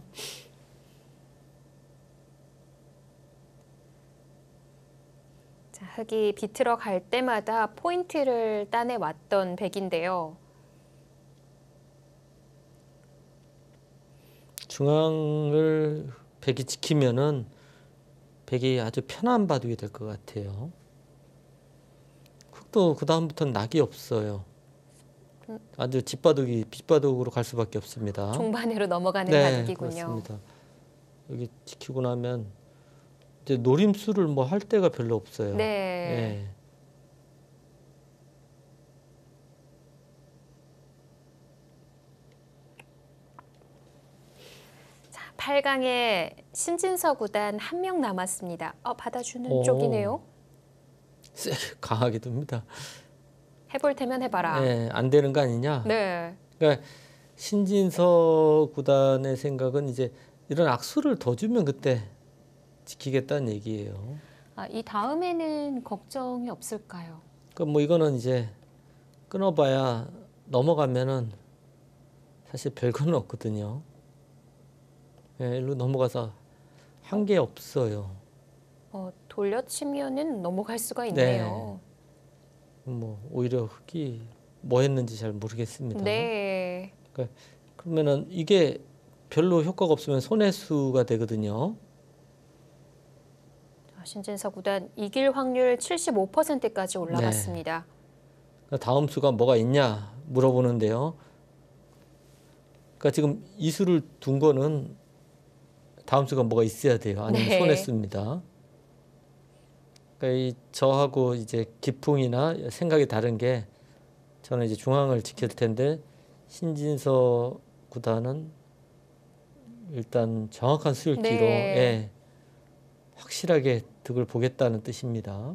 자, 흙이 비틀어 갈 때마다 포인트를 따내 왔던 백인데요. 중앙을 백이 지키면은 백이 아주 편한 바둑이 될 것 같아요. 흙도 그 다음부터는 낙이 없어요. 아주 뒷바둑이 빗바둑으로 갈 수밖에 없습니다. 종반으로 넘어가는 네, 바둑이군요. 그렇습니다. 여기 지키고 나면 이제 노림수를 뭐 할 데가 별로 없어요. 네. 예. 자, 8강에 신진서 구단 한 명 남았습니다. 받아주는 오. 쪽이네요. 세게 강하게 둡니다. 해볼 테면 해봐라. 예, 안 되는 거 아니냐? 네. 그러니까 신진서 구단의 생각은 이제 이런 악수를 더 주면 그때 지키겠다는 얘기예요. 이 다음에는 걱정이 없을까요? 그러니까 뭐 이거는 이제 끊어봐야 넘어가면은 사실 별거는 없거든요. 예, 일로 넘어가서 한 게 없어요. 돌려치면은 넘어갈 수가 있네요. 뭐 오히려 흙이 뭐 했는지 잘 모르겠습니다. 네. 그러면은 이게 별로 효과가 없으면 손해수가 되거든요. 신진서 구단 이길 확률 75%까지 올라갔습니다. 그러니까 다음 수가 뭐가 있냐 물어보는데요. 그러니까 지금 이 수를 둔 거는 다음 수가 뭐가 있어야 돼요. 아니면 네. 손해수입니다. 그러니까 이 저하고 이제 기풍이나 생각이 다른 게 저는 이제 중앙을 지킬 텐데 신진서 구단은 일단 정확한 수읽기로 네. 예, 확실하게 득을 보겠다는 뜻입니다.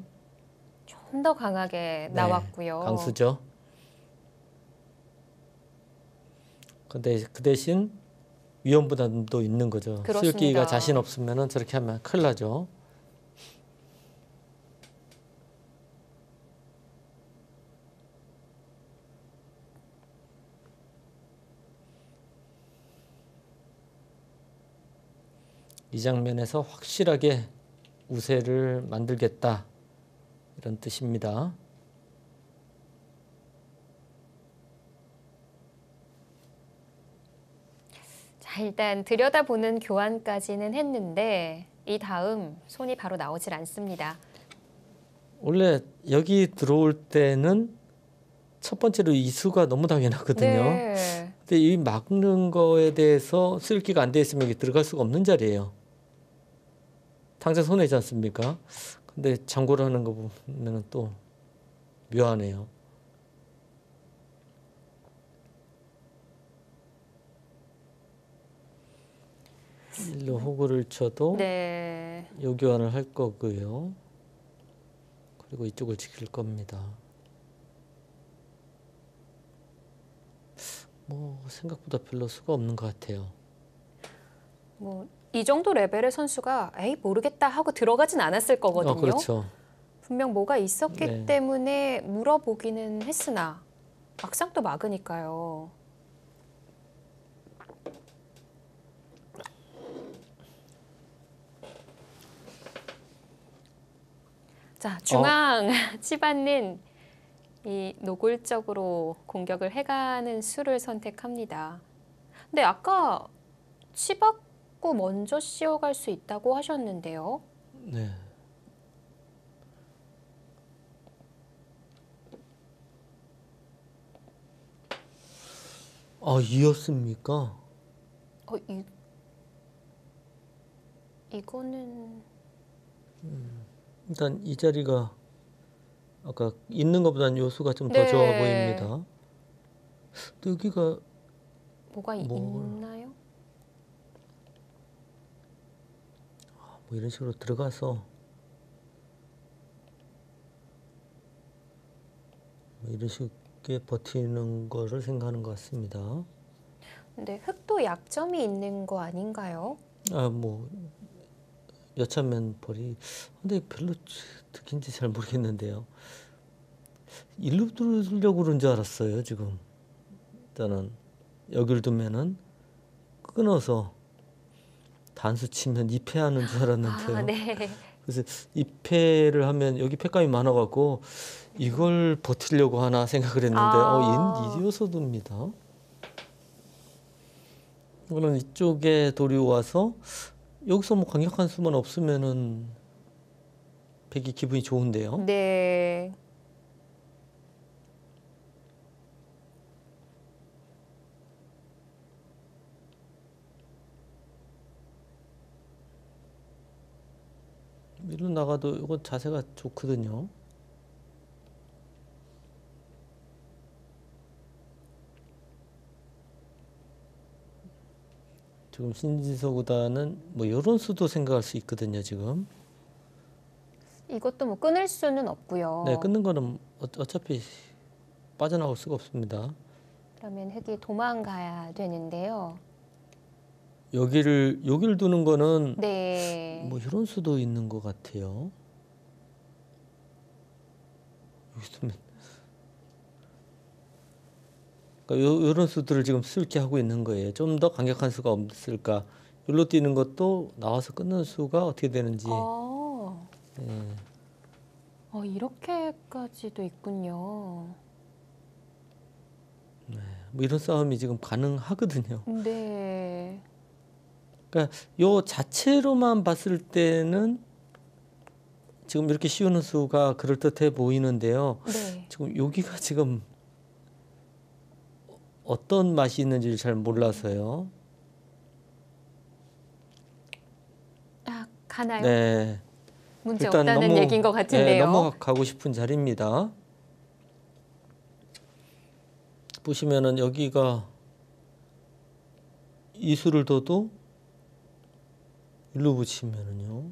좀 더 강하게 나왔고요. 강수죠. 근데 그 대신 위험 부담도 있는 거죠. 그렇습니다. 수읽기가 자신 없으면은 저렇게 하면 큰일 나죠. 이 장면에서 확실하게 우세를 만들겠다 이런 뜻입니다. 자, 일단 들여다보는 교환까지는 했는데 이 다음 손이 바로 나오질 않습니다. 원래 여기 들어올 때는 첫 번째로 이수가 너무 당연하거든요. 네. 근데 이 막는 거에 대해서 수읽기가 안 돼 있으면 이게 들어갈 수가 없는 자리예요. 당장 손해지 않습니까? 근데 장고를 하는 거 보면 또 묘하네요. 일로 호구를 쳐도 네. 요교환을 할 거고요. 그리고 이쪽을 지킬 겁니다. 뭐 생각보다 별로 수가 없는 것 같아요. 뭐 이 정도 레벨의 선수가 에이 모르겠다 하고 들어가진 않았을 거거든요. 그렇죠. 분명 뭐가 있었기 네. 때문에 물어보기는 했으나 막상 또 막으니까요. 자, 중앙 치받는 이 노골적으로 공격을 해가는 수를 선택합니다. 근데 아까 치받고 후 먼저 씌워갈 수 있다고 하셨는데요. 네. 아, 이었습니까? 이거는 일단 이 자리가 아까 있는 것보다는 요수가 좀 더 네. 좋아 보입니다. 또 여기가 뭐가 있나요? 뭐 이런 식으로 들어가서 뭐 이런 식의 버티는 거를 생각하는 것 같습니다. 근데 흑도 약점이 있는 거 아닌가요? 아, 뭐 여차면 벌이 근데 별로 득인지 잘 모르겠는데요. 일로 들으려고 그런 줄 알았어요, 지금. 일단은 여기를 두면은 끊어서 단수 치면 2패하는 줄 알았는데요. 네. 그래서 2패를 하면 여기 패감이 많아갖고 이걸 버티려고 하나 생각을 했는데 이어서듭니다. 이거는 이쪽에 돌이 와서 여기서 뭐 강력한 수만 없으면은 백이 기분이 좋은데요. 네. 밀로 나가도 이건 자세가 좋거든요. 지금 신진서 구단은 뭐 이런 수도 생각할 수 있거든요, 지금. 이것도 뭐 끊을 수는 없고요. 네, 끊는 거는 어차피 빠져나올 수가 없습니다. 그러면 흑이 도망가야 되는데요. 여기를 두는 거는 네. 뭐 이런 수도 있는 것 같아요. 여기 두면 그러니까 이런 수들을 지금 쓸게 하고 있는 거예요. 좀 더 강력한 수가 없을까? 여기로 뛰는 것도 나와서 끊는 수가 어떻게 되는지. 예. 이렇게까지도 있군요. 뭐 이런 싸움이 지금 가능하거든요. 네. 그러니까 요 자체로만 봤을 때는 지금 이렇게 씌우는 수가 그럴듯해 보이는데요. 네. 지금 여기가 지금 어떤 맛이 있는지 잘 몰라서요. 가나요? 네. 문제 일단 없다는 얘기인 것 같은데요. 넘어가고 싶은 자리입니다. 보시면은 여기가 이수를 둬도 일로 붙이면은요.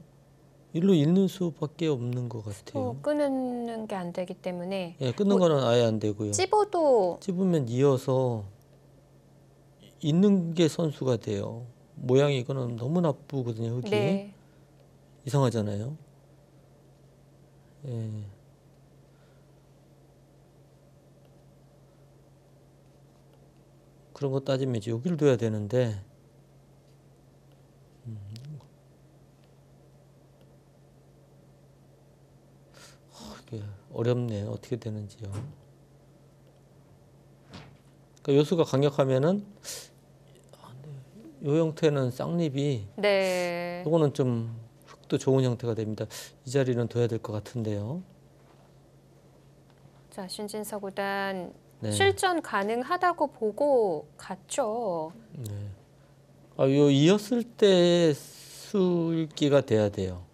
일로 있는 수밖에 없는 것 같아요. 끊는 게 안 되기 때문에 예, 끊는 거는 아예 안 되고요. 찝어도 찝으면 이어서 있는 게 선수가 돼요. 모양이 이거는 너무 나쁘거든요. 흙이. 네. 이상하잖아요. 예. 그런 거 따지면 이제 여기를 둬야 되는데 이게 어렵네요. 어떻게 되는지요. 그러니까 요수가 강력하면은 요 형태는 쌍립이 네. 요거는 좀 흙도 좋은 형태가 됩니다. 이 자리는 둬야 될 것 같은데요. 자, 신진서 구단 네. 실전 가능하다고 보고 갔죠. 네. 요 이었을 때 술기가 돼야 돼요.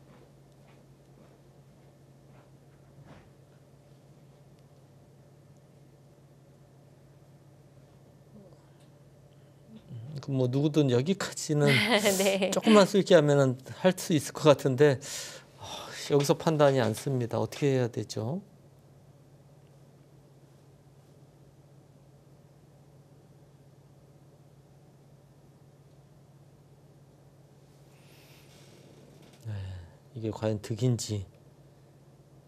뭐 누구든 여기까지는 네. 조금만 쓸게 하면은 할 수 있을 것 같은데 여기서 판단이 안 씁니다. 어떻게 해야 되죠? 네, 이게 과연 득인지.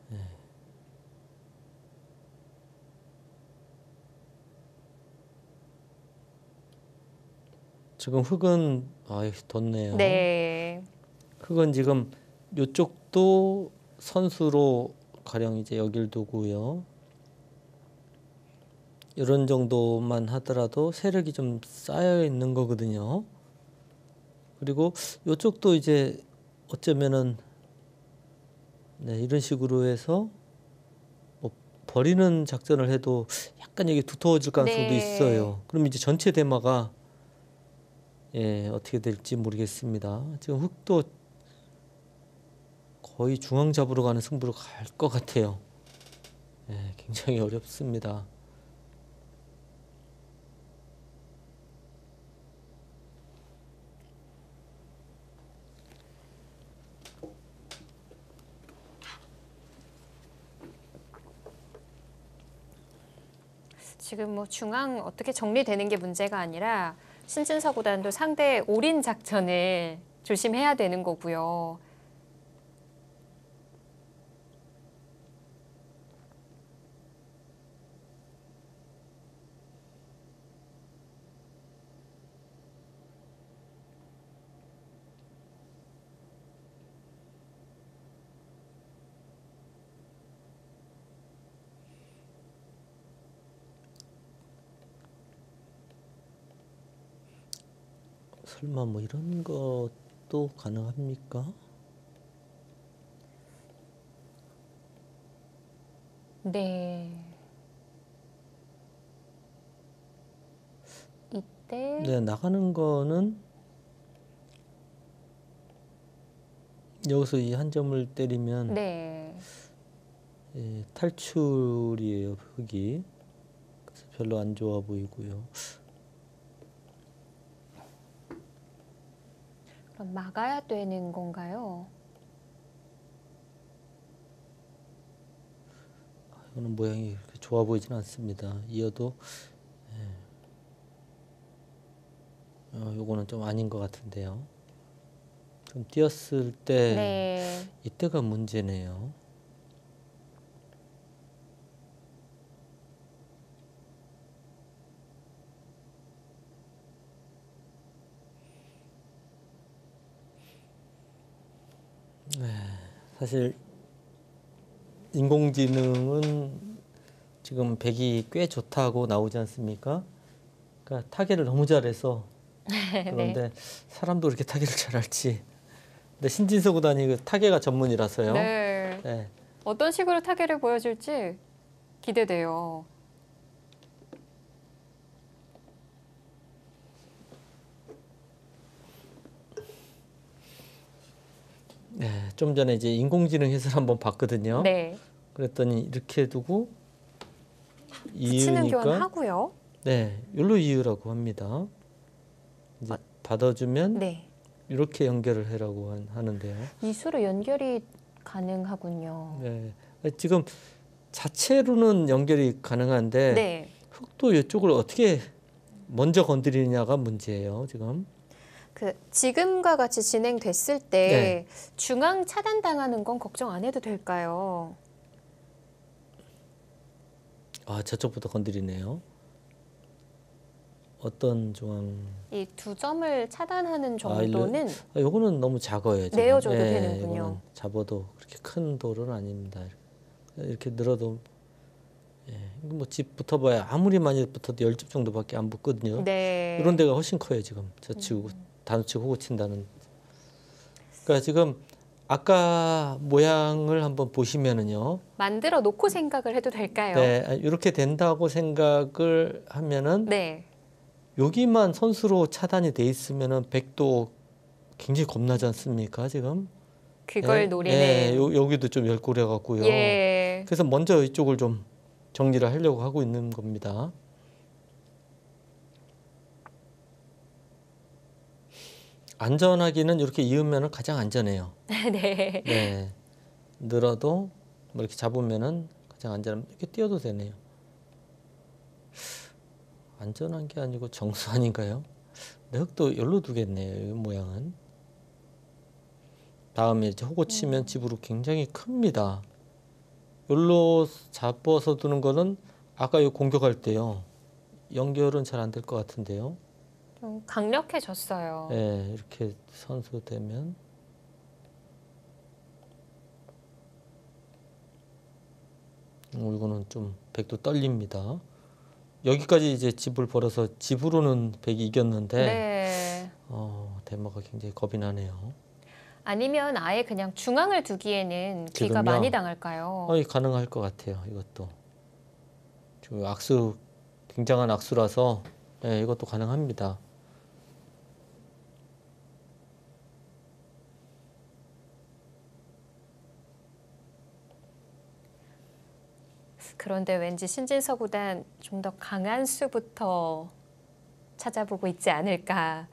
네. 지금 흙은 뒀네요. 네. 흙은 지금 요쪽도 선수로 가령 이제 여길 두고요. 이런 정도만 하더라도 세력이 좀 쌓여 있는 거거든요. 그리고 이쪽도 이제 어쩌면은 네, 이런 식으로 해서 뭐 버리는 작전을 해도 약간 이게 두터워질 가능성도 네. 있어요. 그럼 이제 전체 대마가 예, 어떻게 될지 모르겠습니다. 지금 흑도 거의 중앙 잡으러 가는 승부로 갈 것 같아요. 예, 굉장히 어렵습니다. 지금 뭐 중앙 어떻게 정리되는 게 문제가 아니라 신진서 구단도 상대의 올인 작전을 조심해야 되는 거고요. 설마 뭐 이런 것도 가능합니까? 네. 이때 네, 나가는 거는 여기서 이 한 점을 때리면 네. 예, 탈출이에요, 흑이. 그래서 별로 안 좋아 보이고요. 그럼 막아야 되는 건가요? 이거는 모양이 그렇게 좋아 보이진 않습니다. 이어도 요거는 좀 아닌 것 같은데요. 좀 뛰었을 때 네. 이때가 문제네요. 사실 인공지능은 지금 백이 꽤 좋다고 나오지 않습니까? 그러니까 타겟을 너무 잘해서 그런데 사람도 그렇게 타겟을 잘할지. 근데 신진서 구단이 그 타겟가 전문이라서요. 네. 네. 어떤 식으로 타겟을 보여줄지 기대돼요. 네, 좀 전에 이제 인공지능 해설 한번 봤거든요. 네. 그랬더니 이렇게 두고 붙이는 이으니까 교환하고요. 네, 요로 이으라고 합니다. 이제 받아주면 네. 이렇게 연결을 해라고 하는데요. 이수로 연결이 가능하군요. 네, 지금 자체로는 연결이 가능한데 네. 흑도 이쪽을 어떻게 먼저 건드리느냐가 문제예요, 지금. 그 지금과 같이 진행됐을 때 중앙 차단당하는 건 걱정 안 해도 될까요? 아, 저쪽부터 건드리네요. 어떤 중앙? 이 두 점을 차단하는 정도는 요거는 너무 작아요. 지금. 내어줘도 예, 되는군요. 이거는 잡아도 그렇게 큰 돌은 아닙니다. 이렇게 늘어도 뭐 집 붙어봐야 아무리 많이 붙어도 10집 정도밖에 안 붙거든요. 네. 이런 데가 훨씬 커요. 지금 저치고 단우치고 호구 친다는. 그러니까 지금 아까 모양을 한번 보시면은요. 만들어 놓고 생각을 해도 될까요? 네, 이렇게 된다고 생각을 하면은 네. 여기만 선수로 차단이 돼 있으면은 백도 굉장히 겁나지 않습니까? 지금. 그걸 노리는. 여기도 좀 열꼬려 갖고요. 예. 그래서 먼저 이쪽을 좀 정리를 하려고 하고 있는 겁니다. 안전하기는 이렇게 이으면은 가장 안전해요. 네. 네. 늘어도 뭐 이렇게 잡으면은 가장 안전한 이렇게 띄어도 되네요. 안전한 게 아니고 정수 아닌가요? 네, 흑도 열로 두겠네요. 이 모양은. 다음에 이제 호구 치면 집으로 굉장히 큽니다. 열로 잡아서 두는 거는 아까 이 공격할 때요. 연결은 잘 안 될 것 같은데요. 좀 강력해졌어요. 네, 이렇게 선수 되면 이거는 좀 백도 떨립니다. 여기까지 이제 집을 벌어서 집으로는 백이 이겼는데 네. 대마가 굉장히 겁이 나네요. 아니면 아예 그냥 중앙을 두기에는 귀가 지금요? 많이 당할까요? 가능할 것 같아요. 이것도 지금 악수 굉장한 악수라서 네, 이것도 가능합니다. 그런데 왠지 신진서 구단 좀 더 강한 수부터 찾아보고 있지 않을까.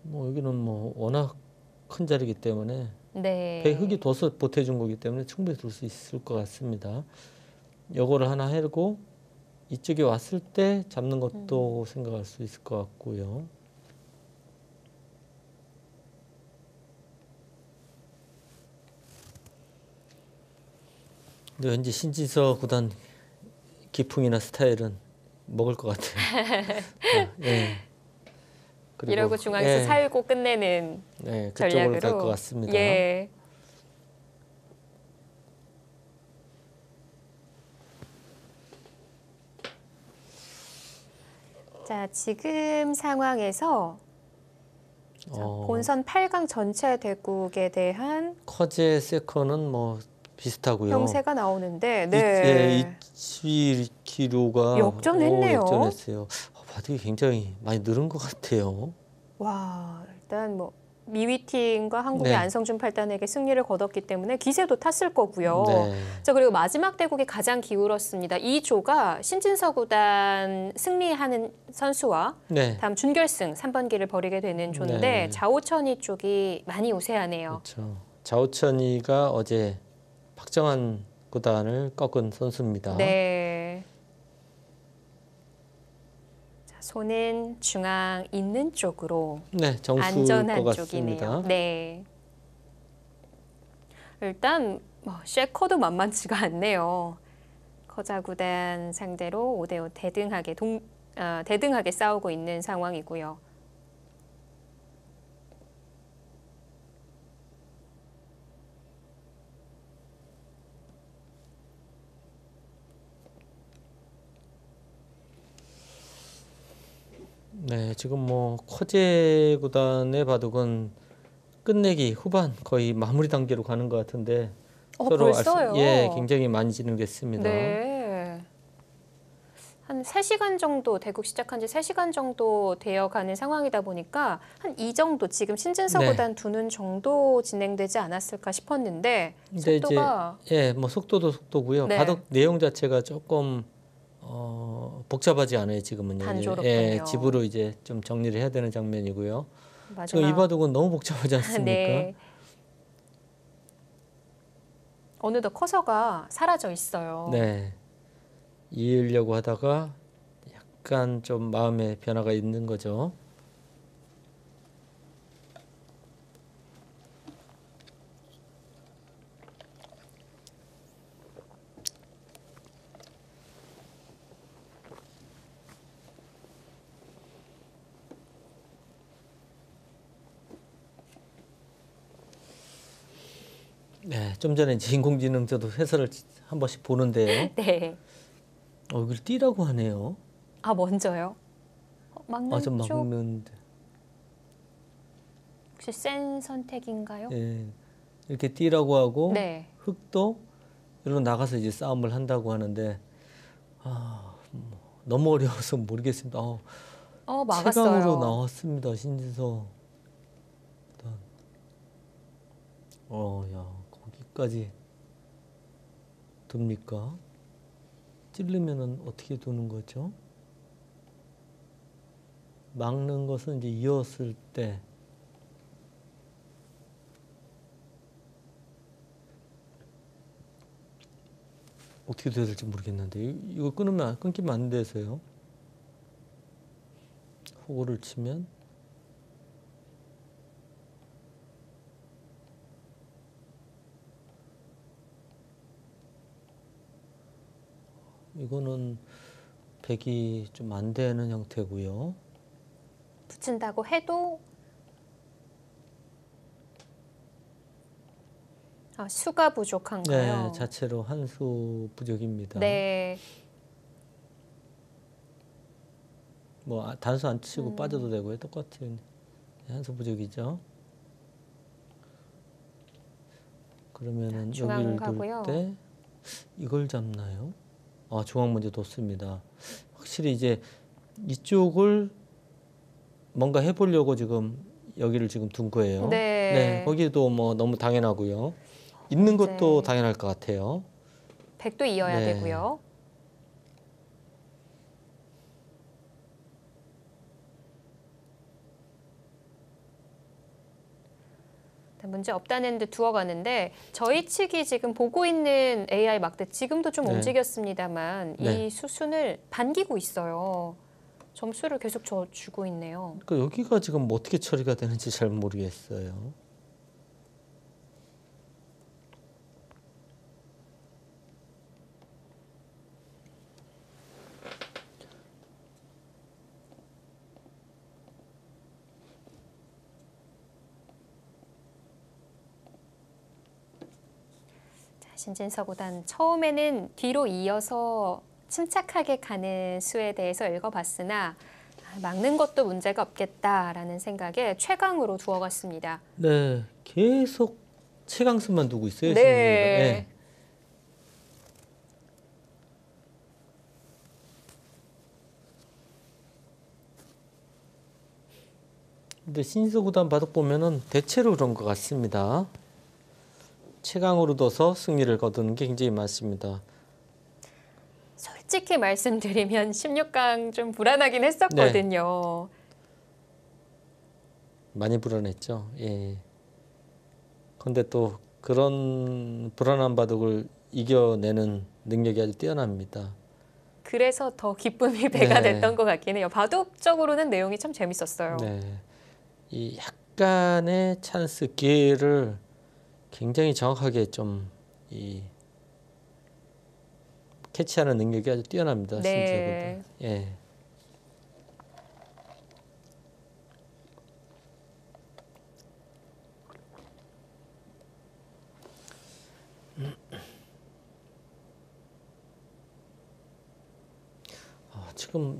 뭐 여기는 뭐 워낙 큰 자리이기 때문에 네. 배 흙이 둬서 보태준 거기 때문에 충분히 둘 수 있을 것 같습니다. 요거를 하나 해고 이쪽에 왔을 때 잡는 것도 생각할 수 있을 것 같고요. 근데 왠지 신진서 구단 기풍이나 스타일은 먹을 것 같아요. 예. 그리고 이러고 중앙에서 예, 살고 끝내는 네, 그쪽으로 전략으로. 갈 것 같습니다. 예. 자, 지금 상황에서 본선 8강 전체 대국에 대한 커제 세컨은 뭐 비슷하고요. 형세가 나오는데, 예, 21kg가 역전했네요. 역전했어요. 바둑이 굉장히 많이 늘은 것 같아요. 와, 일단 뭐 미위팀과 한국의 네. 안성준 팔단에게 승리를 거뒀기 때문에 기세도 탔을 거고요. 네. 자, 그리고 마지막 대국이 가장 기울었습니다. 이 조가 신진서 구단 승리하는 선수와 네. 다음 준결승 3번기를 벌이게 되는 조인데 네. 자오천이 쪽이 많이 우세하네요. 그렇죠. 자오천이가 어제 박정환 구단을 꺾은 선수입니다. 네. 자, 손은 중앙 있는 쪽으로 네, 정수일 안전한 것 쪽이네요. 같습니다. 네. 일단 셰커도 만만치가 않네요. 커자 구단 상대로 5대5 대등하게 싸우고 있는 상황이고요. 네, 지금 뭐 커제 구단의 바둑은 끝내기 후반 거의 마무리 단계로 가는 것 같은데 서로 벌써요? 예, 굉장히 많이 진행됐습니다. 네. 한 3시간 정도, 대국 시작한 지 3시간 정도 되어가는 상황이다 보니까 한 이 정도 지금 신진서 네. 구단 두는 정도 진행되지 않았을까 싶었는데 근데 속도가 이제 예, 뭐 속도도 속도고요. 네. 바둑 내용 자체가 조금 복잡하지 않아요. 지금은요. 단조롭군요. 예, 집으로 이제 좀 정리를 해야 되는 장면이고요. 지금 이 마지막 바둑은 너무 복잡하지 않습니까? 네. 어느덧 커서가 사라져 있어요. 네. 이으려고 하다가 약간 좀 마음의 변화가 있는 거죠. 네, 좀 전에 이제 인공지능 저도 해설을 한 번씩 보는데요. 네. 이걸 띠라고 하네요. 아, 먼저요? 막는 좀 쪽 막는데. 혹시 센 선택인가요? 예, 이렇게 띠라고 하고 네. 흑도 이리로 나가서 이제 싸움을 한다고 하는데 너무 어려워서 모르겠습니다. 막았어요. 최강으로 나왔습니다. 신진서. 야, 거기까지 둡니까? 찌르면은 어떻게 두는 거죠? 막는 것은 이제 이었을 때 어떻게 돼야 될지 모르겠는데 이거 끊기면 안 돼서요. 호구를 치면 이거는 백이 좀 안 되는 형태고요. 붙인다고 해도 아, 수가 부족한가요? 네, 자체로 한 수 부족입니다. 네. 뭐 단수 안 치고 빠져도 되고요. 똑같은 한 수 부족이죠. 그러면은 중앙 여기를 가고요. 둘 때 이걸 잡나요? 아, 중앙 먼저 뒀습니다. 확실히 이제 이쪽을 뭔가 해보려고 지금 여기를 지금 둔 거예요. 네. 거기도 뭐 너무 당연하고요. 있는 이제 것도 당연할 것 같아요. 백도 이어야 네. 되고요. 문제 없다는 듯 두어가는데 저희 측이 지금 보고 있는 AI 막대 지금도 좀 네. 움직였습니다만 네. 이 수순을 반기고 있어요. 점수를 계속 주고 있네요. 그러니까 여기가 지금 뭐 어떻게 처리가 되는지 잘 모르겠어요. 신진서 구단 처음에는 뒤로 이어서 침착하게 가는 수에 대해서 읽어봤으나 막는 것도 문제가 없겠다라는 생각에 최강으로 두어갔습니다. 네, 계속 최강수만 두고 있어요. 네. 신진이가. 네. 근데 신진서 구단 바둑 보면은 대체로 그런 것 같습니다. 최강으로 둬서 승리를 거두는 게 굉장히 많습니다. 솔직히 말씀드리면 16강 좀 불안하긴 했었거든요. 많이 불안했죠. 예. 근데 또 그런 불안한 바둑을 이겨내는 능력이 아주 뛰어납니다. 그래서 더 기쁨이 배가 네. 됐던 것 같긴 해요. 바둑적으로는 내용이 참 재밌었어요. 네. 이 약간의 찬스 기회를 굉장히 정확하게 좀 이 캐치하는 능력이 아주 뛰어납니다. 네. 신지혁은. 예.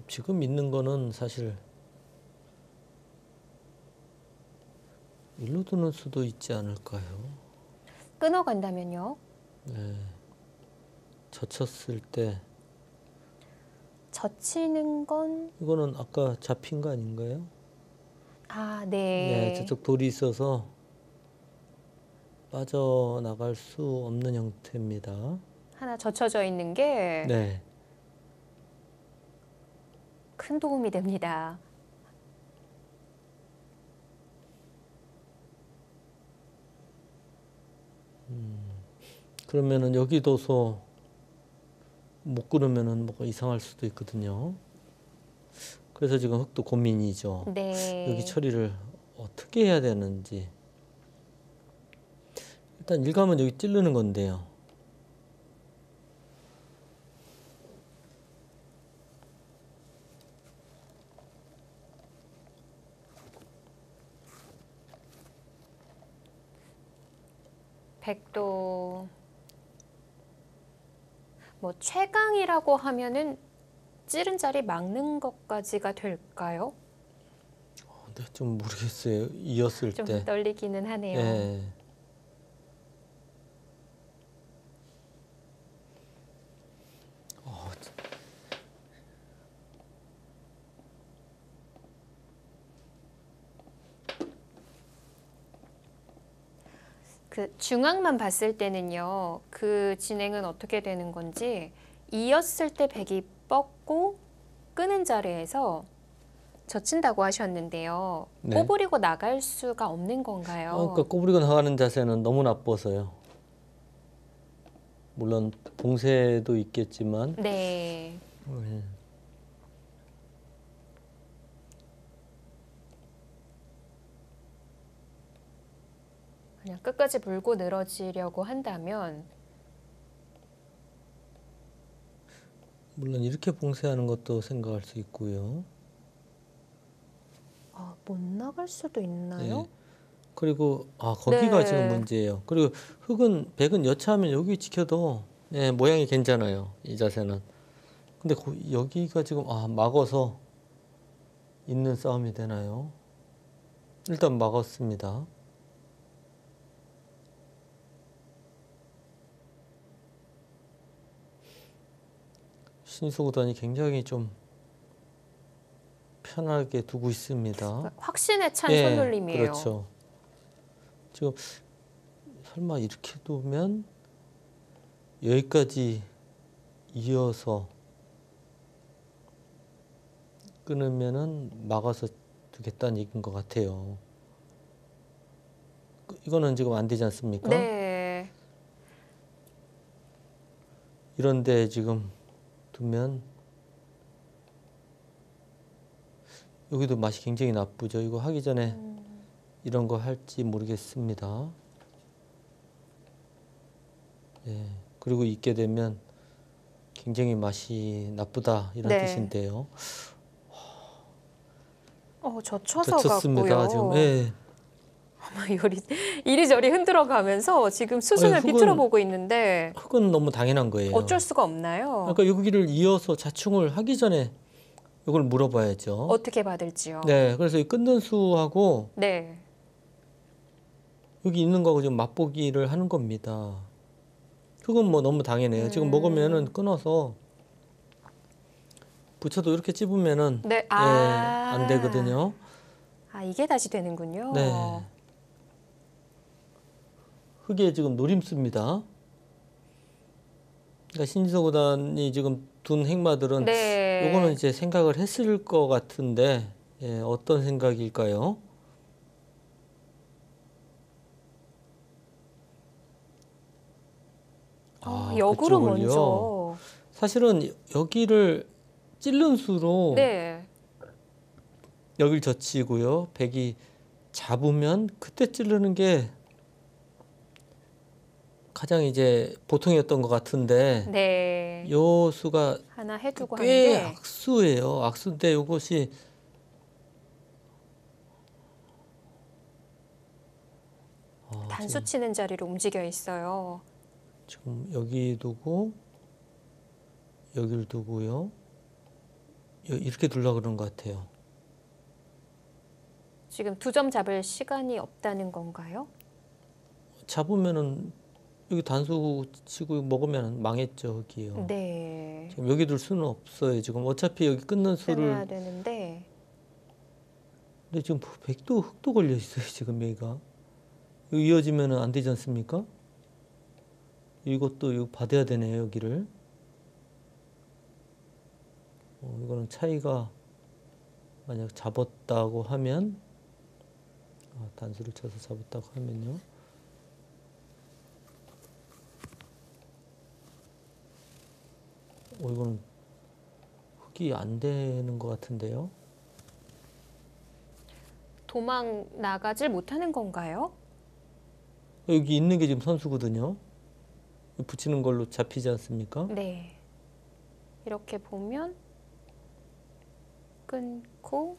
지금 있는 거는 사실 일로 두는 수도 있지 않을까요? 끊어간다면요? 네. 젖혔을 때 젖히는 건 이거는 아까 잡힌 거 아닌가요? 아, 네, 네. 저쪽 돌이 있어서 빠져나갈 수 없는 형태입니다. 하나 젖혀져 있는 게 네. 큰 도움이 됩니다. 그러면은 여기 둬서 못 끊으면은 뭐가 이상할 수도 있거든요. 그래서 지금 흑도 고민이죠. 네. 여기 처리를 어떻게 해야 되는지. 일단 일감은 여기 찌르는 건데요. 백도 뭐 최강이라고 하면은 찌른 자리 막는 것까지가 될까요? 네, 좀 모르겠어요. 이었을 좀 때. 떨리기는 하네요. 예. 그 중앙만 봤을 때는요. 그 진행은 어떻게 되는 건지 이었을 때 백이 뻗고 끄는 자리에서 젖힌다고 하셨는데요. 네. 꼬부리고 나갈 수가 없는 건가요? 그러니까 꼬부리고 나가는 자세는 너무 나빠서요. 물론 봉쇄도 있겠지만 네. 예. 그냥 끝까지 물고 늘어지려고 한다면 물론 이렇게 봉쇄하는 것도 생각할 수 있고요. 못 나갈 수도 있나요? 네. 그리고 거기가 네. 지금 문제예요. 그리고 백은 여차하면 여기 지켜도 모양이 괜찮아요. 이 자세는. 근데 여기가 지금 막아서 있는 싸움이 되나요? 일단 막았습니다. 신수 구단이 굉장히 좀 편하게 두고 있습니다. 확신에 찬 예, 손놀림이에요. 그렇죠. 지금 설마 이렇게 두면 여기까지 이어서 끊으면은 막아서 두겠다는 얘기인 것 같아요. 이거는 지금 안 되지 않습니까? 네. 이런데 지금 두면 여기도 맛이 굉장히 나쁘죠. 이거 하기 전에 이런 거 할지 모르겠습니다. 예. 그리고 있게 되면 굉장히 맛이 나쁘다 이런 네. 뜻인데요. 젖혀서 졌습니다. 갔고요. 지금. 예. 이리저리 흔들어가면서 지금 수순을 흙은- 비틀어 보고 있는데 흙은 너무 당연한 거예요. 어쩔 수가 없나요? 그러니까 여기를 이어서 자충을 하기 전에 이걸 물어봐야죠. 어떻게 받을지요? 네, 그래서 이 끊는 수하고 네. 여기 있는 거하고 지금 맛보기를 하는 겁니다. 그건 뭐 너무 당연해요. 지금 먹으면은 끊어서 부쳐도 이렇게 찝으면은 네. 안 되거든요. 이게 다시 되는군요. 네. 흙에 지금 노림수입니다. 그러니까 신지서 구단이 지금 둔 행마들은 네. 요거는 이제 생각을 했을 것 같은데 어떤 생각일까요? 역으로 그쪽을요. 먼저. 사실은 여기를 찔른 수로 네. 여길 젖히고요. 백이 잡으면 그때 찌르는 게 가장 이제 보통이었던 것 같은데 네. 요 수가 하나 해두고 꽤 하는데 악수예요. 악수인데 요것이 단수 치는 자리로 움직여 있어요. 지금 여기 두고 여기를 두고요. 이렇게 두려고 그런 것 같아요. 지금 2점 잡을 시간이 없다는 건가요? 잡으면은 여기 단수 치고 먹으면 망했죠, 여기요. 네. 지금 여기 둘 수는 없어요. 지금 어차피 여기 끊는 빼내야 수를 되는데 근데 지금 백도 흙도 걸려 있어요, 지금 여기가. 여기 이어지면은 안 되지 않습니까? 이것도 이거 받아야 되네요, 여기를. 이거는 차이가 만약 잡았다고 하면 단수를 쳐서 잡았다고 하면요. 이거는 흙이 안 되는 것 같은데요. 도망 나가질 못하는 건가요? 여기 있는 게 지금 선수거든요. 붙이는 걸로 잡히지 않습니까? 네. 이렇게 보면 끊고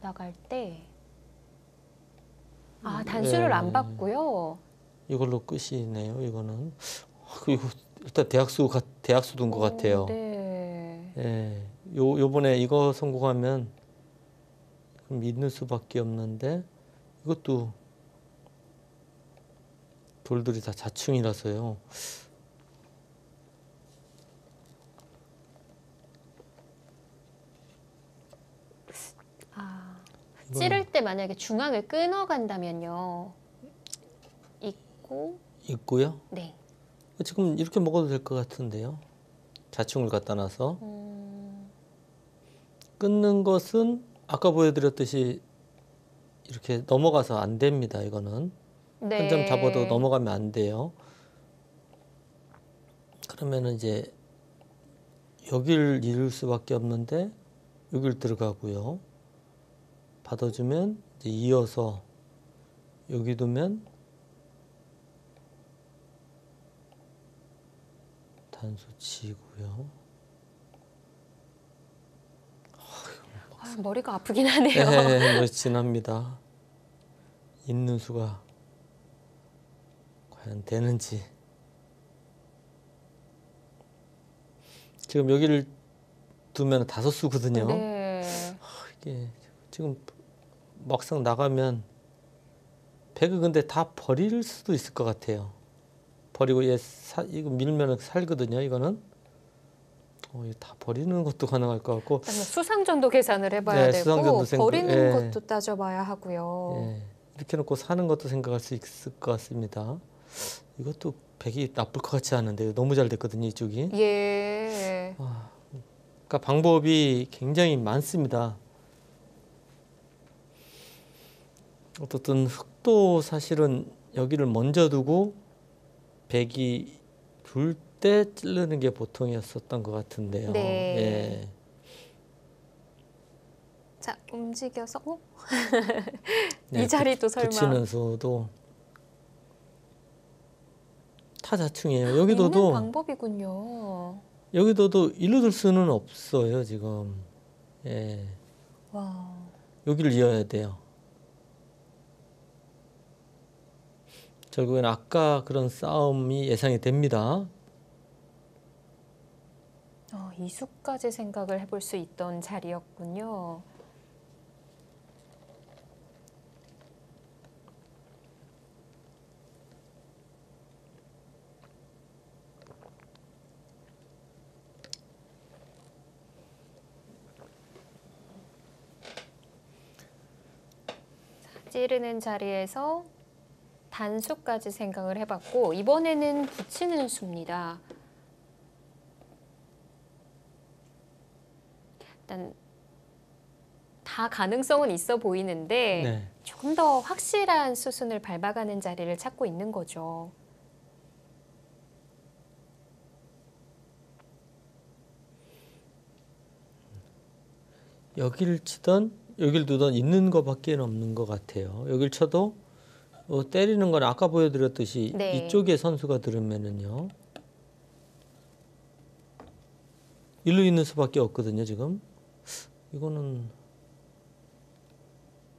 나갈 때 단수를 안 받고요. 이걸로 끝이네요. 이거는. 그리고 일단 대학수 둔 것 같아요. 네. 예. 요번에 이거 성공하면 그럼 믿는 수밖에 없는데 이것도 돌들이 다 자충이라서요. 찌를 때 만약에 중앙을 끊어 간다면요. 있고요. 네. 지금 이렇게 먹어도 될 것 같은데요. 자충을 갖다 놔서 끊는 것은 아까 보여드렸듯이 이렇게 넘어가서 안 됩니다. 이거는 네. 한 점 잡아도 넘어가면 안 돼요. 그러면은 이제 여기를 잃을 수밖에 없는데 여기를 들어가고요. 받아주면 이제 이어서 여기 두면 단수 치고요. 머리가 아프긴 하네요. 네, 뭐 지납니다. 있는 수가 과연 되는지. 지금 여기를 두면 5수거든요. 네. 이게 지금 막상 나가면 100을 근데 다 버릴 수도 있을 것 같아요. 버리고 이거 밀면 살거든요. 이거는 이거 다 버리는 것도 가능할 것 같고. 그다음에 수상전도 계산을 해봐야 네, 되고 수상전도 버리는 예. 것도 따져봐야 하고요. 예, 이렇게 놓고 사는 것도 생각할 수 있을 것 같습니다. 이것도 100이 나쁠 것 같지 않은데 너무 잘 됐거든요. 이쪽이. 예. 그러니까 방법이 굉장히 많습니다. 어떻든 흑도 사실은 여기를 먼저 두고 100이 둘 때 찌르는 게 보통이었었던 것 같은데요. 네. 예. 자, 움직여서 네, 이 자리도 설마 붙이는 수도 타자충이에요. 있는 여기도도 방법이군요. 여기도도 일로 둘 수는 없어요. 지금. 예. 와. 여기를 이어야 돼요. 결국엔 아까 그런 싸움이 예상이 됩니다. 이수까지 생각을 해볼 수 있던 자리였군요. 찌르는 자리에서 단수까지 생각을 해봤고 이번에는 붙이는 수입니다. 일단 다 가능성은 있어 보이는데 네. 조금 더 확실한 수순을 밟아가는 자리를 찾고 있는 거죠. 여기를 치던 여기를 두던 있는 것밖에 없는 것 같아요. 여기를 쳐도 때리는 건 아까 보여드렸듯이 네. 이쪽에 선수가 들으면은요. 일로 있는 수밖에 없거든요. 지금 이거는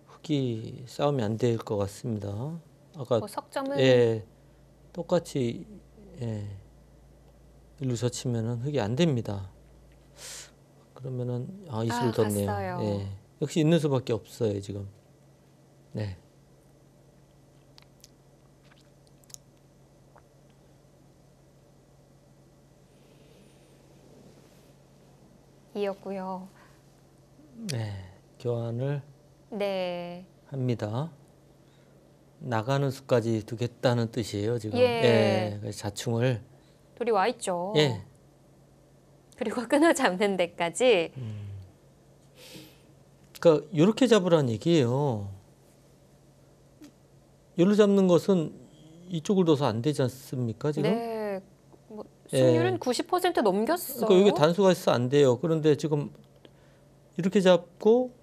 흑이 싸움이 안 될 것 같습니다. 아까 석점은 예, 똑같이 예, 일로 젖히면은 흑이 안 됩니다. 그러면은 이수를 뒀네요. 갔어요. 예, 역시 있는 수밖에 없어요 지금. 네. 이었고요. 네, 교환을 네. 합니다. 나가는 수까지 두겠다는 뜻이에요 지금. 예. 그래서 자충을 둘이 와 있죠. 예, 그리고 끊어 잡는 데까지. 그러니까 이렇게 잡으라는 얘기예요. 여기로 잡는 것은 이쪽을 둬서 안 되지 않습니까 지금? 네. 뭐 승률은 90% 넘겼어요. 그러니까 여기 단수가 있어 안 돼요. 그런데 지금 이렇게 잡고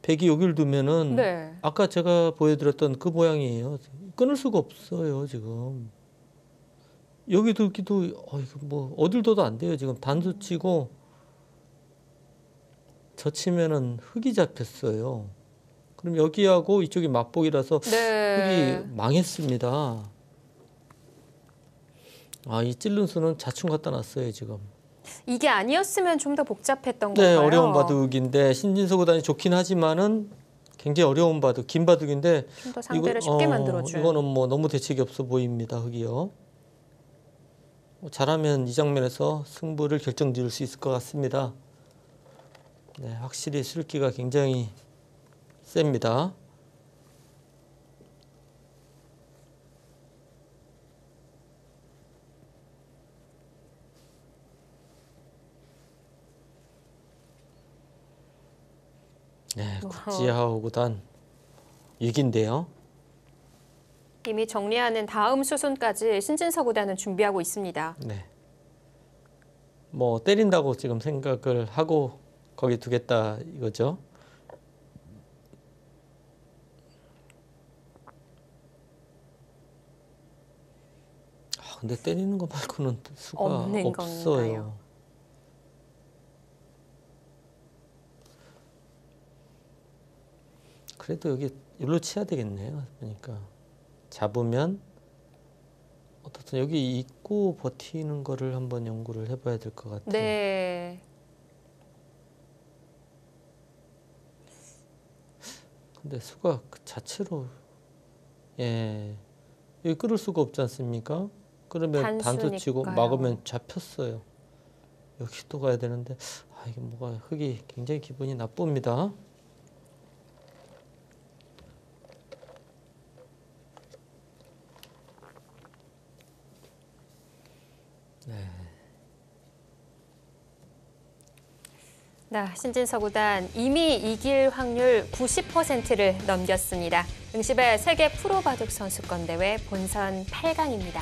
100이 여기를 두면은 네. 아까 제가 보여드렸던 그 모양이에요. 끊을 수가 없어요 지금. 여기 두기도 이거 뭐 어딜 둬도 안 돼요. 지금 단수 치고 저 치면은 흑이 잡혔어요. 그럼 여기하고 이쪽이 맞복이라서 네. 흑이 망했습니다. 이 찔른 수는 자충 갖다 놨어요 지금. 이게 아니었으면 좀 더 복잡했던 네, 건가요? 어려운 바둑인데 신진서 구단이 좋긴 하지만은 굉장히 어려운 바둑, 긴 바둑인데 좀 더 상대를 쉽게 만들어준. 이거는 뭐 너무 대책이 없어 보입니다. 흑이요. 잘하면 이 장면에서 승부를 결정지을 수 있을 것 같습니다. 네, 확실히 술기가 굉장히 셉니다. 네, 구지하오 구단 6인데요. 이미 정리하는 다음 수순까지 신진서 구단은 준비하고 있습니다. 네. 뭐 때린다고 지금 생각을 하고 거기 두겠다 이거죠. 근데 때리는 거 말고는 수가 없는 없어요. 건가요? 그래도 여기 일로 치야 되겠네요. 그러니까 잡으면 어떻든 여기 있고 버티는 거를 한번 연구를 해봐야 될 것 같아요. 네. 근데 수가 그 자체로 예 여기 끌을 수가 없지 않습니까? 그러면 단수 치고 단수니까요. 막으면 잡혔어요. 여기 또 가야 되는데 이게 뭐가 흙이 굉장히 기분이 나쁩니다. 네, 신진서 구단 이미 이길 확률 90%를 넘겼습니다. 응시배 세계 프로바둑 선수권 대회 본선 8강입니다.